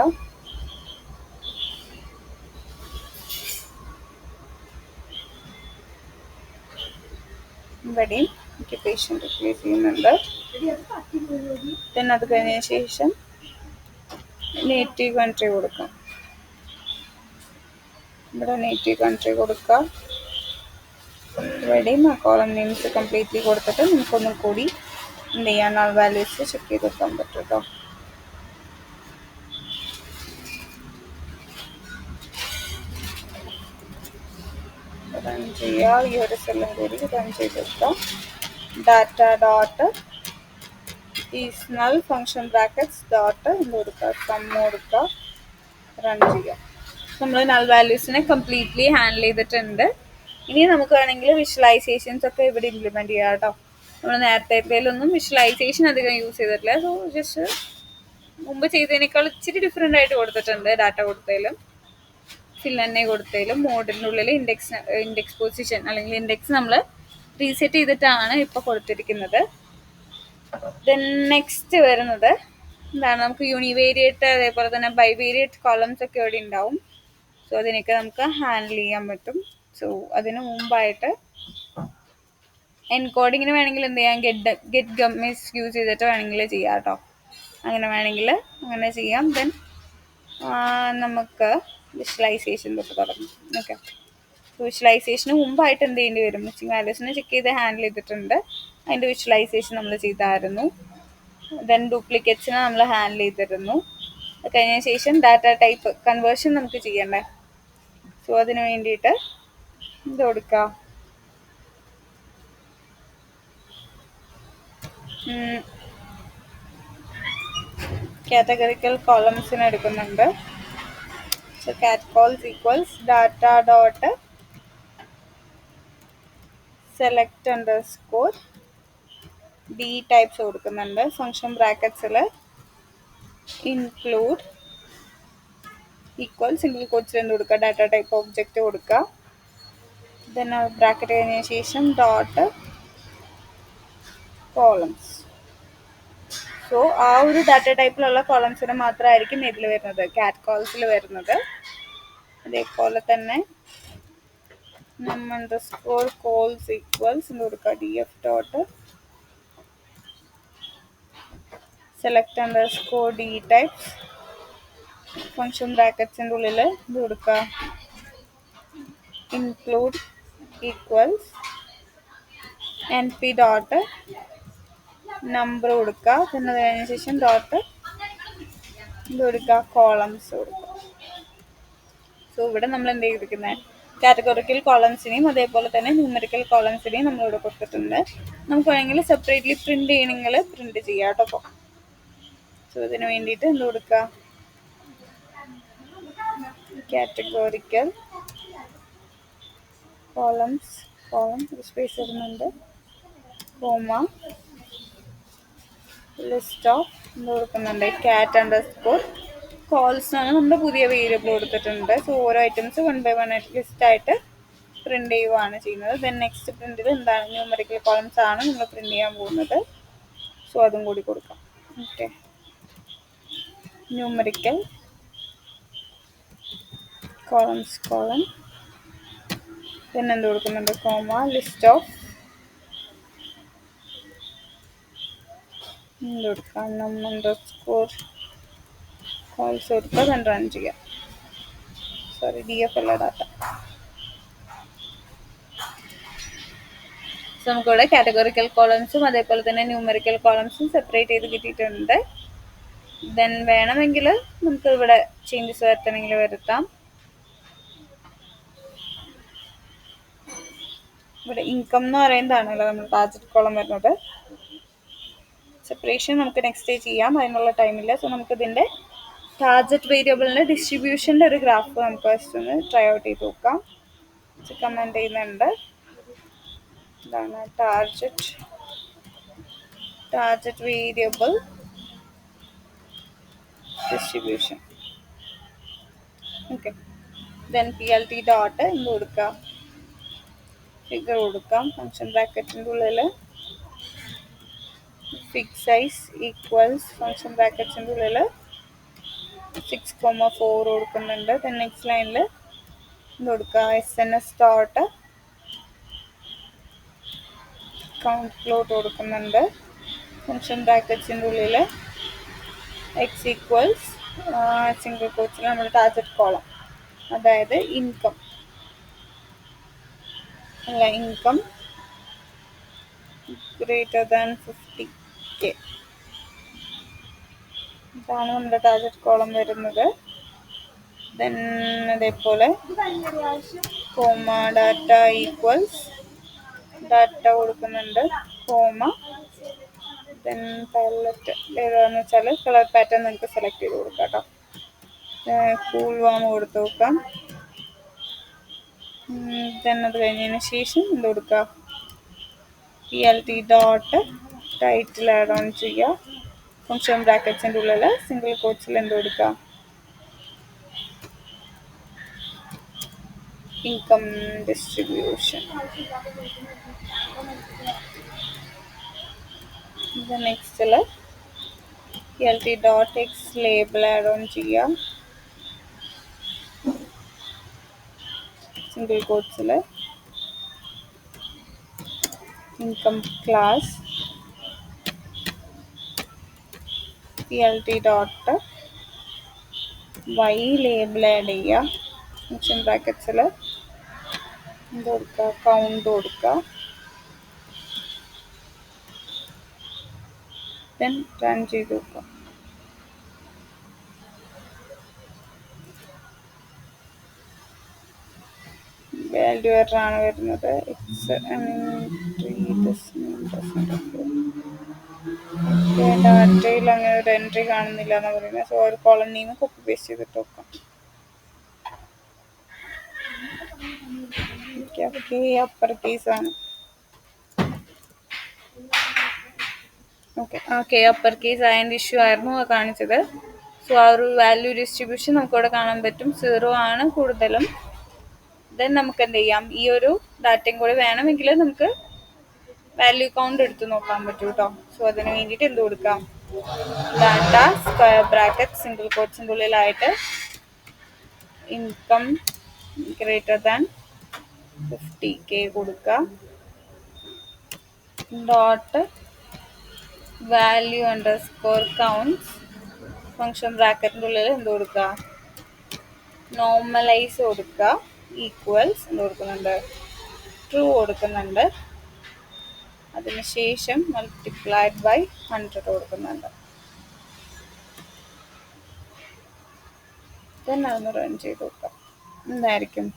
ഇവിടെയും ഒക്യുപ്പേഷൻ റീപ്ലേസ് ചെയ്യുന്നുണ്ട്. പിന്നെ അത് കഴിഞ്ഞതിന് ശേഷം നേറ്റീവ് കൺട്രി കൊടുക്കാം. ഇവിടെ നേറ്റീവ് കൺട്രി കൊടുക്കുക. ഇവിടെയും ആ കോളം നെയിംസ് കംപ്ലീറ്റ്ലി കൊടുത്തിട്ട് നമുക്കൊന്നും കൂടി എന്ത് ചെയ്യാൻ നൾ വാല്യൂസ് ചെക്ക് ചെയ്ത് വെക്കാൻ പറ്റും കേട്ടോ. റൺ ചെയ്യുക. ഈ ഒരു സെല്ലും കൂടി റൺ ചെയ്ത് വെക്കാം. Data dot is null function brackets dot എന്ത് കൊടുക്കുക, സം കൊടുക്കുക, റൺ ചെയ്യുക. നമ്മൾ നൾ വാല്യൂസിനെ കംപ്ലീറ്റ്ലി ഹാൻഡിൽ ചെയ്തിട്ടുണ്ട്. ഇനി നമുക്ക് വേണമെങ്കിൽ വിഷ്വലൈസേഷൻസ് ഒക്കെ ഇവിടെ ഇംപ്ലിമെൻറ്റ് ചെയ്യാം കേട്ടോ. നമ്മൾ നേരത്തേലൊന്നും വിഷ്വലൈസേഷൻ അധികം യൂസ് ചെയ്തിട്ടില്ല. സോ ജസ്റ്റ് മുമ്പ് ചെയ്തതിനേക്കാൾ ഇച്ചിരി ഡിഫറെൻ്റ് ആയിട്ട് കൊടുത്തിട്ടുണ്ട്. ഡാറ്റ കൊടുത്തതിലും ഫില്ലന്നെ കൊടുത്തതിലും മോഡിൻ്റെ ഉള്ളിൽ ഇൻഡെക്സ് പൊസിഷൻ അല്ലെങ്കിൽ ഇൻഡെക്സ് നമ്മൾ റീസെറ്റ് ചെയ്തിട്ടാണ് ഇപ്പോൾ കൊടുത്തിരിക്കുന്നത്. ദെൻ നെക്സ്റ്റ് വരുന്നത് എന്താണ്, നമുക്ക് യൂണിവേരിയേറ്റ് അതേപോലെ തന്നെ ബൈവേരിയേറ്റ് കോളംസ് ഒക്കെ ഇവിടെ ഉണ്ടാവും. സോ അതിനൊക്കെ നമുക്ക് ഹാൻഡിൽ ചെയ്യാൻ പറ്റും. സോ അതിന് മുമ്പായിട്ട് എൻകോഡിങ്ങിന് വേണമെങ്കിൽ എന്ത് ചെയ്യാം, ഗെറ്റ് ഗമ്മിസ് യൂസ് ചെയ്തിട്ട് വേണമെങ്കിൽ ചെയ്യാം കേട്ടോ. അങ്ങനെ വേണമെങ്കിൽ അങ്ങനെ ചെയ്യാം. ദെൻ നമുക്ക് വിഷ്വലൈസേഷൻ തൊട്ട് തുടങ്ങും. ഓക്കെ, വിഷ്വലൈസേഷന് മുമ്പായിട്ട് എന്ത് ചെയ്യേണ്ടി വരും, മിസ്സിംഗ് വാല്യൂസിനെ ചെക്ക് ചെയ്ത് ഹാൻഡിൽ ചെയ്തിട്ടുണ്ട്. അതിൻ്റെ വിഷ്വലൈസേഷൻ നമ്മൾ ചെയ്തായിരുന്നു. ദെൻ ഡ്യൂപ്ലിക്കേറ്റ്സിനെ നമ്മൾ ഹാൻഡിൽ ചെയ്തിരുന്നു. അത് കഴിഞ്ഞ ശേഷം ഡാറ്റ ടൈപ്പ് കൺവേർഷൻ നമുക്ക് ചെയ്യണ്ടേ. സോ അതിന് വേണ്ടിയിട്ട് ഇത് കൊടുക്കാം, കാറ്റഗറിക്കൽ കോളംസിന് എടുക്കുന്നുണ്ട്. സോ കാറ്റ് calls equals data dot select underscore D types കൊടുക്കുന്നുണ്ട്. ഫംഗ്ഷൻ ബ്രാക്കറ്റ്സിൽ ഇൻക്ലൂഡ് ഈക്വൽ സിംഗിൾ കോട്ട്സിൽ എന്ത് കൊടുക്കുക, ഡാറ്റ ടൈപ്പ് ഒബ്ജക്റ്റ് കൊടുക്കുക. ദെൻ ബ്രാക്കറ്റ് കഴിഞ്ഞ ശേഷം ഡോട്ട് കോളംസ്. സോ ആ ഒരു ഡാറ്റ ടൈപ്പിലുള്ള കോളംസിന് മാത്രമായിരിക്കും ഇതിൽ വരുന്നത്, കാറ്റ് കോൾസിൽ വരുന്നത്. അതേപോലെ തന്നെ അണ്ടർസ്കോർ കോൾസ് ഈക്വൽസ് എന്ത് കൊടുക്കുക, D F dot select underscore D types function ബ്രാക്കറ്റ്സിൻ്റെ ഉള്ളിൽ ഇത് കൊടുക്കുക, include equals N P dot number കൊടുക്കുക. പിന്നെ അത് കഴിഞ്ഞ ശേഷം ഡോട്ട് ഇത് കൊടുക്കുക, കോളംസ് കൊടുക്കുക. സോ ഇവിടെ നമ്മൾ എന്ത് ചെയ്തിരിക്കുന്നത്, കാറ്റഗറിക്കൽ കോളംസിനെയും അതേപോലെ തന്നെ ന്യൂമറിക്കൽ കോളംസിനെയും നമ്മളിവിടെ കൊടുത്തിട്ടുണ്ട്. നമുക്ക് വേണമെങ്കിൽ സെപ്പറേറ്റ്ലി പ്രിന്റ് ചെയ്യണമെങ്കിൽ പ്രിന്റ് ചെയ്യാം കേട്ടോ. സോ ഇതിന് വേണ്ടിയിട്ട് എന്ത് കൊടുക്കുക, കാറ്റഗറിക്കൽ കോളംസ്, കോളം സ്പേസ് വരുന്നുണ്ട്, കോമ ലിസ്റ്റ് ഓഫ് എന്ത് കൊടുക്കുന്നുണ്ട്, ക്യാറ്റ് അണ്ടർസ്കോർ കോൾസ് ആണ് നമ്മുടെ പുതിയ വേരിയബിൾ കൊടുത്തിട്ടുണ്ട്. സോ ഓരോ ഐറ്റംസ് 1 by 1 ആയിട്ട് ലിസ്റ്റ് ആയിട്ട് പ്രിന്റ് ചെയ്യുകയാണ് ചെയ്യുന്നത്. ദെൻ നെക്സ്റ്റ് പ്രിന്റിൽ എന്താണ്, ന്യൂമറിക്കൽ കോളംസ് ആണ് നമ്മൾ പ്രിന്റ് ചെയ്യാൻ പോകുന്നത്. സോ അതും കൂടി കൊടുക്കാം. ഓക്കെ, ന്യൂമറിക്കൽ കോളംസ് കോളം, പിന്നെ എന്ത് കൊടുക്കുന്നുണ്ട്, കോമ, ലിസ്റ്റ് ഓഫ് എന്ത് കൊടുക്കാം, അണ്ടർസ്കോർ കോൾസ് കൊടുക്കുക, ദെൻ റൺ ചെയ്യാം. സോറി, DF അല്ല ഡാറ്റ. സോ നമുക്കിവിടെ കാറ്റഗോറിക്കൽ കോളംസും അതേപോലെ തന്നെ ന്യൂമറിക്കൽ കോളംസും സെപ്പറേറ്റ് ചെയ്ത് കിട്ടിയിട്ടുണ്ട്. ദെൻ വേണമെങ്കിൽ നമുക്ക് ഇവിടെ ചേഞ്ചസ് വരുത്തണമെങ്കിൽ വരുത്താം. ഇവിടെ ഇൻകം എന്ന് പറയുന്നതാണല്ലോ നമ്മൾ ടാർജറ്റ് കോളം വരുന്നത്. സെപ്പറേഷൻ നമുക്ക് നെക്സ്റ്റ് ഡേ ചെയ്യാം, അതിനുള്ള ടൈമില്ല. സോ നമുക്കിതിൻ്റെ ടാർജറ്റ് വേരിയബിളിൻ്റെ ഡിസ്ട്രിബ്യൂഷൻ്റെ ഒരു ഗ്രാഫ് നമുക്ക് ഫസ്റ്റ് ഒന്ന് ട്രൈ ഔട്ട് ചെയ്ത് നോക്കാം. കമൻറ്റ് ചെയ്യുന്നുണ്ട്. ഇതാണ് target variable distribution. Okay, then PLT dot എന്ത് കൊടുക്കാം, ഫിഗർ കൊടുക്കാം. ഫംഗ്ഷൻ ബ്രാക്കറ്റിൻ്റെ ഉള്ളിൽ ഫിക്സ് സൈസ് ഈക്വൽസ് ഫംഗ്ഷൻ ബ്രാക്കറ്റ്സിൻ്റെ ഉള്ളിൽ 6,4 കൊടുക്കുന്നുണ്ട്. ദെൻ നെക്സ്റ്റ് ലൈനിൽ എന്ത് കൊടുക്കുക, SNS ഡോട്ട് കൗണ്ട് ഫ്ലോട്ട് കൊടുക്കുന്നുണ്ട്. ഫംഗ്ഷൻ ബ്രാക്കറ്റ്സിൻ്റെ ഉള്ളിൽ എക്സ് ഈക്വൽസ് സിംഗിൾ കോട്സിൽ നമ്മുടെ ടാർജറ്റ് കോളം, അതായത് ഇൻകം ഗ്രേറ്റർ ദാൻ 50K. ഇതാണ് നമ്മുടെ ടാർജറ്റ് കോളം വരുന്നത്. ദെൻ അതേപോലെ കോമ ഡാറ്റ ഈക്വൽസ് ഡാറ്റ കൊടുക്കുന്നുണ്ട്, കോമ, ദെൻ പാലറ്റ് ഏതാണെന്ന് വെച്ചാൽ കളർ പാറ്റേൺ നിങ്ങൾക്ക് സെലക്ട് ചെയ്ത് കൊടുക്കാം കേട്ടോ. കൂൾ വാം കൊടുത്ത് നോക്കാം. ദെൻ അത് കഴിഞ്ഞതിന് ശേഷം എന്ത് കൊടുക്കുക, PLT dot title add on ചെയ്യുക. ഫംഗ്ഷൻ ബ്രാക്കറ്റ്സിൻ്റെ ഉള്ളിൽ സിംഗിൾ കോട്സിൽ എന്ത് കൊടുക്കുക, ഇൻകം ഡിസ്ട്രിബ്യൂഷൻ. നെക്സ്റ്റിൽ PLT dot X label add on ചെയ്യുക. സിംഗിൾ കോട്സിൽ income class, PLT dot Y label add ചെയ്യുക. ഫംഗ്ഷൻ ബ്രാക്കറ്റ്സിൽ എന്ത് കൊടുക്കുക, കൗണ്ട് കൊടുക്കുക. ദെൻ റൺ ചെയ്ത് നോക്കുക. വാല്യൂ എററാണ് വരുന്നത്. ഡാറ്റയിൽ അങ്ങനെ ഒരു എൻട്രി കാണുന്നില്ല എന്ന് പറയുന്നത്. സോ ഒരു കോളം നെയിം കോപ്പി പേസ്റ്റ് ചെയ്തിട്ട് നോക്കാം. അപ്പർ കേസ് ആണ്. ഓക്കെ, അപ്പർ കേസ് ആയതിൻ്റെ ഇഷ്യൂ ആയിരുന്നു അത് കാണിച്ചത്. സോ ആ ഒരു വാല്യൂ ഡിസ്ട്രിബ്യൂഷൻ നമുക്കിവിടെ കാണാൻ പറ്റും, 0 ആണ് കൂടുതലും. ദെൻ നമുക്ക് എന്ത് ചെയ്യാം, ഈ ഒരു ഡാറ്റയും കൂടി വേണമെങ്കിൽ നമുക്ക് വാല്യൂ കൗണ്ട് എടുത്ത് നോക്കാൻ പറ്റും കേട്ടോ. സോ അതിന് വേണ്ടിയിട്ട് എന്ത് കൊടുക്കാം, ഡാറ്റ സ്ക്വയർ ബ്രാക്കറ്റ് സിംഗിൾ കോട്സിൻ്റെ ഉള്ളിലായിട്ട് ഇൻകം ഗ്രേറ്റർ ദാൻ 50K കൊടുക്കുക. Dot value underscore counts function ബ്രാക്കറ്റിൻ്റെ ഉള്ളിൽ എന്ത് കൊടുക്കുക, നോർമലൈസ് കൊടുക്കുക. ഈക്വൽസ് എന്ത് കൊടുക്കുന്നുണ്ട്, ട്രൂ കൊടുക്കുന്നുണ്ട്. അതിനുശേഷം മൾട്ടിപ്ലൈഡ് ബൈ 100 കൊടുക്കുന്നുണ്ട്. ദെൻ അതൊന്ന് റൺ ചെയ്ത് നോക്കാം. എന്തായിരിക്കും,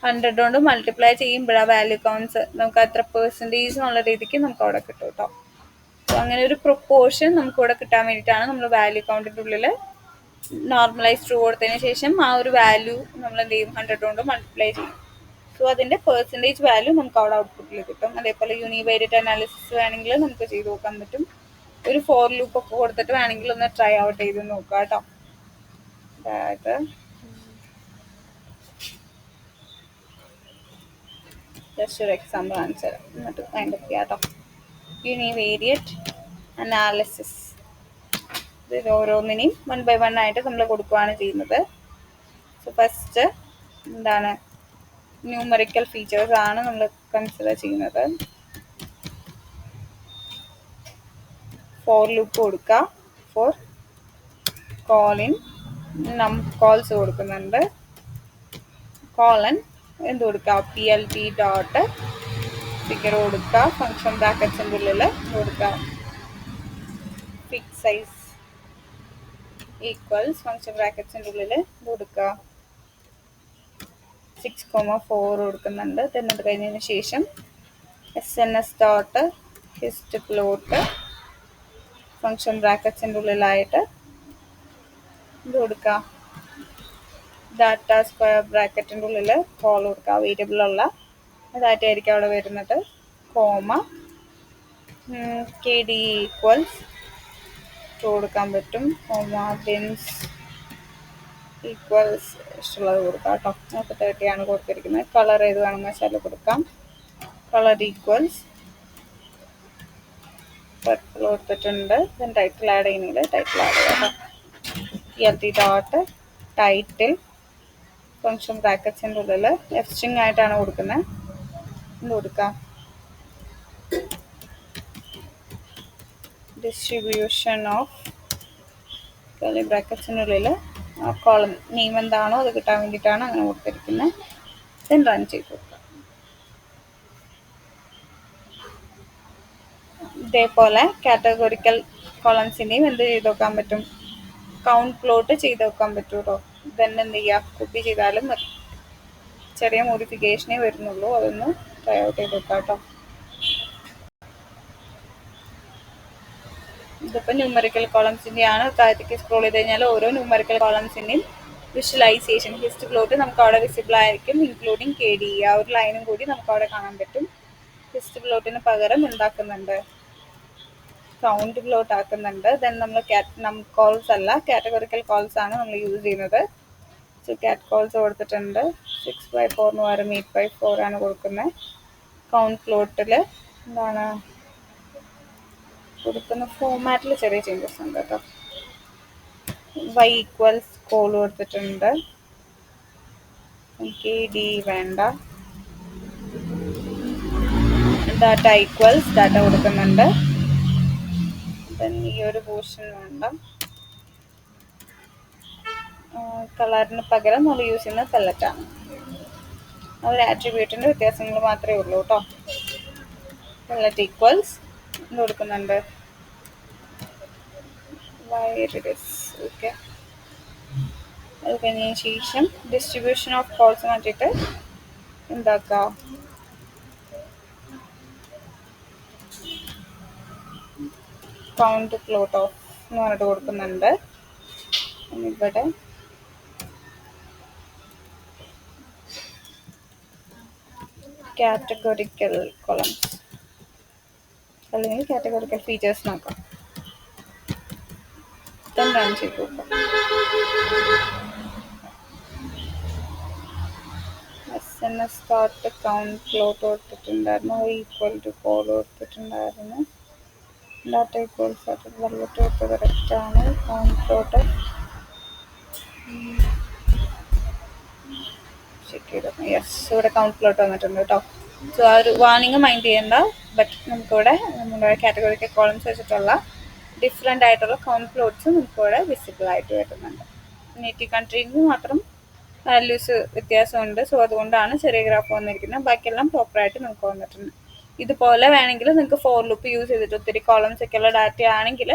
100 കൊണ്ട് മൾട്ടിപ്ലൈ ചെയ്യുമ്പോഴാണ് വാല്യൂ കൗണ്ട്സ് നമുക്ക് അത്ര പെർസെൻറ്റേജ് എന്നുള്ള രീതിക്ക് നമുക്ക് അവിടെ കിട്ടും കേട്ടോ. സോ അങ്ങനെ ഒരു പ്രൊപ്പോർഷൻ നമുക്ക് ഇവിടെ കിട്ടാൻ വേണ്ടിയിട്ടാണ് നമ്മൾ വാല്യൂ കൗണ്ടിൻ്റെ ഉള്ളിൽ നോർമലൈസ് ട്രൂ കൊടുത്തതിന് ശേഷം ആ ഒരു വാല്യൂ നമ്മൾ എന്ത് ചെയ്യും, 100 കൊണ്ട് മൾട്ടിപ്ലൈ ചെയ്യും. സോ അതിൻ്റെ പെർസെൻറ്റേജ് വാല്യൂ നമുക്ക് അവിടെ ഔട്ട്പുട്ടിൽ കിട്ടും. അതേപോലെ യൂണിവേരിയറ്റ് അനാലിസിസ് വേണമെങ്കിൽ നമുക്ക് ചെയ്ത് നോക്കാൻ പറ്റും. ഒരു ഫോർ ലൂപ്പ് ഒക്കെ കൊടുത്തിട്ട് വേണമെങ്കിൽ ഒന്ന് ട്രൈ ഔട്ട് ചെയ്ത് നോക്കുക കേട്ടോ. അതായത് ജസ്റ്റ് ഒരു എക്സാമ്പിൾ കാണിച്ചു തരാം, എന്നിട്ട് വൈൻഡ് അപ്പ് ചെയ്യാം കേട്ടോ. യൂണിവേരിയറ്റ് അനാലിസിസ്, ഇത് ഓരോന്നിനെയും 1 by 1 ആയിട്ട് നമ്മൾ കൊടുക്കുകയാണ് ചെയ്യുന്നത്. സോ ഫസ്റ്റ് എന്താണ്, ന്യൂമറിക്കൽ ഫീച്ചേഴ്സ് ആണ് നമ്മൾ കൺസിഡർ ചെയ്യുന്നത്. ഫോർ ലൂപ്പ് കൊടുക്കുക, ഫോർ കോളിൻ കോൾസ് കൊടുക്കുന്നുണ്ട്, കോളൻ എന്ത് കൊടുക്കുക, PLT ഡോട്ട് ഫിഗർ കൊടുക്കുക, ഫംഗ്ഷൻ ബ്രാക്കറ്റ്സിൻ്റെ ഉള്ളിൽ കൊടുക്കുക, ഫിക്സ് സൈസ് ഈക്വൽസ് ഫംഗ്ഷൻ ബ്രാക്കറ്റ്സിൻ്റെ ഉള്ളിൽ കൊടുക്കുക 6,4 കൊടുക്കുന്നുണ്ട്. then അത് കഴിഞ്ഞതിന് ശേഷം SNS ഡോട്ട് ഹിസ്റ്റ് പ്ലോട്ട് ഫംഗ്ഷൻ ബ്രാക്കറ്റ്സിൻ്റെ ഉള്ളിലായിട്ട് ഇത് കൊടുക്കുക, ഡാറ്റ സ്ക്വയർ ബ്രാക്കറ്റിൻ്റെ ഉള്ളിൽ കോൾ കൊടുക്കുക, വേരിയബിൾ ഉള്ള ഡാറ്റ ആയിരിക്കും അവിടെ വരുന്നത്, കോമ KD ഈക്വൽസ് കൊടുക്കാൻ പറ്റും, കോമ ബിൻസ് ഈക്വൽസ് ഇഷ്ടമുള്ളത് കൊടുക്കാം കേട്ടോ. 30 ആണ് കൊടുത്തിരിക്കുന്നത്. കളർ ഏത് വേണമെന്ന് വെച്ചാൽ കൊടുക്കാം, കളർ ഈക്വൽസ് പർപ്പിൾ കൊടുത്തിട്ടുണ്ട്. ദെൻ ടൈറ്റിൽ ആഡ് ചെയ്യുന്നില്ല, ടൈറ്റിൽ ആഡ് ചെയ്യാം കേട്ടോ. PLT ഡോട്ട് ടൈറ്റിൽ ഫംഗ്ഷൻ ബ്രാക്കറ്റ്സിൻ്റെ ഉള്ളിൽ എഫ് സ്ട്രിങ് ആയിട്ടാണ് കൊടുക്കുന്നത്, ഇത് കൊടുക്കാം. ഡിസ്ട്രിബ്യൂഷൻ ഓഫ് കർലി ബ്രാക്കറ്റ്സിൻ്റെ ഉള്ളിൽ കോളം നെയിം എന്താണോ അത് കിട്ടാൻ വേണ്ടിയിട്ടാണ് അങ്ങനെ കൊടുത്തിരിക്കുന്നത്. ദെൻ റൺ ചെയ്ത് കൊടുക്കാം. ഇതേപോലെ കാറ്റഗോറിക്കൽ കോളംസിൻ്റെയും എന്ത് ചെയ്ത് നോക്കാൻ പറ്റും, കൗണ്ട് പ്ലോട്ട് ചെയ്ത് നോക്കാൻ പറ്റും കേട്ടോ. ദെൻ എന്ത് ചെയ്യുക, കോപ്പി ചെയ്താലും മതി, ചെറിയ മോഡിഫിക്കേഷനേ വരുന്നുള്ളൂ, അതൊന്ന് ട്രൈ ഔട്ട് ചെയ്ത് നോക്കാം കേട്ടോ. ഇതിപ്പോൾ ന്യൂമറിക്കൽ കോളംസിൻ്റെ ആണ്. താഴത്തേക്ക് സ്ക്രോൾ ചെയ്ത് കഴിഞ്ഞാൽ ഓരോ ന്യൂമറിക്കൽ കോളംസിൻ്റെയും വിഷ്വലൈസേഷൻ ഹിസ്റ്റ് പ്ലോട്ട് നമുക്ക് അവിടെ വിസിബിൾ ആയിരിക്കും, ഇൻക്ലൂഡിങ് KD, ആ ഒരു ലൈനും കൂടി നമുക്ക് അവിടെ കാണാൻ പറ്റും. ഹിസ്റ്റ് പ്ലോട്ടിന് പകരം എന്താക്കുന്നുണ്ട്, കൗണ്ട് പ്ലോട്ട് ആക്കുന്നുണ്ട്. ദെൻ നമ്മൾ കോൾസ് അല്ല, കാറ്റഗോറിക്കൽ കോൾസ് ആണ് നമ്മൾ യൂസ് ചെയ്യുന്നത്. സോ കാറ്റ് കോൾസ് കൊടുത്തിട്ടുണ്ട്, 6/4 പകരം 8/4 ആണ് കൊടുക്കുന്നത്. കൗണ്ട് പ്ലോട്ടിൽ എന്താണ് കൊടുക്കുന്ന ഫോമാറ്റിൽ ചെറിയ ചേഞ്ചസ് ഉണ്ട് കേട്ടോ. Y ഈക്വൽസ് കോൾ കൊടുത്തിട്ടുണ്ട്, KD വേണ്ട, ഡാറ്റ ഈക്വൽസ് ഡാറ്റ കൊടുക്കുന്നുണ്ട്. ദെൻ ഈ ഒരു പോർഷൻ വേണ്ട, കളറിന് പകരം നമ്മൾ യൂസ് ചെയ്യുന്നത് പെല്ലറ്റാണ്. അതൊരു ആട്രിബ്യൂട്ടിൻ്റെ വ്യത്യാസങ്ങൾ മാത്രമേ ഉള്ളൂ കേട്ടോ. പെല്ലറ്റ് ഈക്വൽസ് ഇത് കൊടുക്കുന്നുണ്ട്, ഓക്കെ. അത് കഴിഞ്ഞതിന് ശേഷം ഡിസ്ട്രിബ്യൂഷൻ ഓഫ് കോൾസ് മാറ്റിയിട്ട് എന്താക്കാം, കൗണ്ട് പ്ലോട്ട് ഓഫ് എന്ന് പറഞ്ഞിട്ട് കൊടുക്കുന്നുണ്ട്. ഇവിടെ കാറ്റഗോറിക്കൽ കോളംസ് അല്ലെങ്കിൽ കാറ്റഗോറിക്കൽ ഫീച്ചേഴ്സ് നോക്കാം. റൺ ചെയ്ത് നോക്കാം. SNS ഡോട്ട് കൗണ്ട് പ്ലോട്ട് കൊടുത്തിട്ടുണ്ടായിരുന്നു, ഈക്വൽ ടു കോൾ കൊടുത്തിട്ടുണ്ടായിരുന്നു, ഡാറ്റ ഈക്വൽസ് ആയിട്ട് വെള്ളറ്റ് കൊടുത്ത് കറക്റ്റാണ്. കൗണ്ട് പ്ലോട്ട് ചെക്ക് ചെയ്തു, യെസ്, ഇവിടെ കൗണ്ട് പ്ലോട്ട് വന്നിട്ടുണ്ട് കേട്ടോ. സോ ആ ഒരു വാർണിംഗ് മൈൻഡ് ചെയ്യേണ്ട, ബട്ട് നമുക്കിവിടെ നമ്മുടെ കാറ്റഗറിക്കൽ കോളംസ് വെച്ചിട്ടുള്ള ഡിഫറെൻ്റ് ആയിട്ടുള്ള കൗണ്ട് പ്ലോട്ട്സ് നമുക്കിവിടെ വിസിബിൾ ആയിട്ട് വരുന്നുണ്ട്. നേറ്റീവ് കൺട്രിയിൽ മാത്രം വാല്യൂസ് വ്യത്യാസമുണ്ട്, സോ അതുകൊണ്ടാണ് ചെറിയ ഗ്രാഫ് വന്നിരിക്കുന്നത്. ബാക്കിയെല്ലാം പ്രോപ്പറായിട്ട് നമുക്ക് വന്നിട്ടുണ്ട്. ഇതുപോലെ വേണമെങ്കിൽ നിങ്ങൾക്ക് ഫോർ ലൂപ്പ് യൂസ് ചെയ്തിട്ട് ഒത്തിരി കോളംസ് ഒക്കെയുള്ള ഡാറ്റ ആണെങ്കിൽ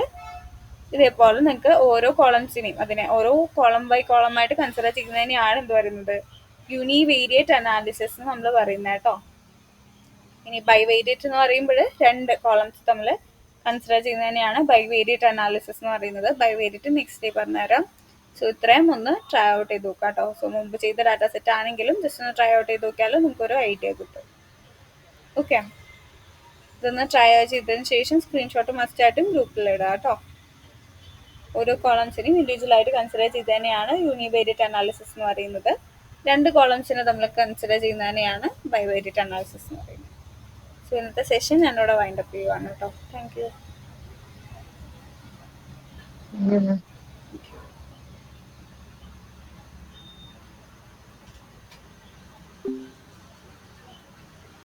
ഇതേപോലെ നിങ്ങൾക്ക് ഓരോ കോളംസിനെയും അതിനെ ഓരോ കോളം ബൈ കോളം ആയിട്ട് കൺസിഡർ ചെയ്യുന്നതിനെയാണ് എന്ത് പറയുന്നത്, യൂണിവേരിയേറ്റ് അനാലിസിസ് എന്ന് നമ്മൾ പറയുന്നത് കേട്ടോ. ഇനി ബൈവേരിയേറ്റ് എന്ന് പറയുമ്പോൾ 2 കോളംസ് തമ്മിൽ കൺസിഡർ ചെയ്യുന്നതിനെയാണ് ബൈവേരിയേറ്റ് അനാലിസിസ് എന്ന് പറയുന്നത്. ബൈവേരിയേറ്റ് നെക്സ്റ്റ് ഡേ പറഞ്ഞുതരാം. സോ ഇത്രയും ഒന്ന് ട്രൈ ഔട്ട് ചെയ്ത് നോക്കാം കേട്ടോ. സോ മുമ്പ് ചെയ്ത ഡാറ്റ സെറ്റ് ആണെങ്കിലും ജസ്റ്റ് ഒന്ന് ട്രൈ ഔട്ട് ചെയ്ത് നോക്കിയാലും നിങ്ങൾക്കൊരു ഐഡിയ കിട്ടും. ഓക്കെ, ഇതൊന്ന് ട്രൈ ചെയ്തതിന് ശേഷം സ്ക്രീൻഷോട്ട് മസ്റ്റായിട്ടും ഗ്രൂപ്പിൽ ഇടുക കേട്ടോ. ഓരോ കോളംസിനെയും ഇൻഡിവിജ്വലായിട്ട് കൺസിഡർ ചെയ്ത് തന്നെയാണ് യൂണിവേരിയറ്റ് അനാലിസിസ് എന്ന് പറയുന്നത്. 2 കോളംസിനെ നമ്മൾ കൺസിഡർ ചെയ്യുന്നതിനെയാണ് ബൈവേരിയറ്റ് അനാലിസിസ് എന്ന് പറയുന്നത്. സോ ഇന്നത്തെ സെഷൻ ഞാനിവിടെ വൈൻഡപ്പ് ചെയ്യുവാണ് കേട്ടോ. Thank you.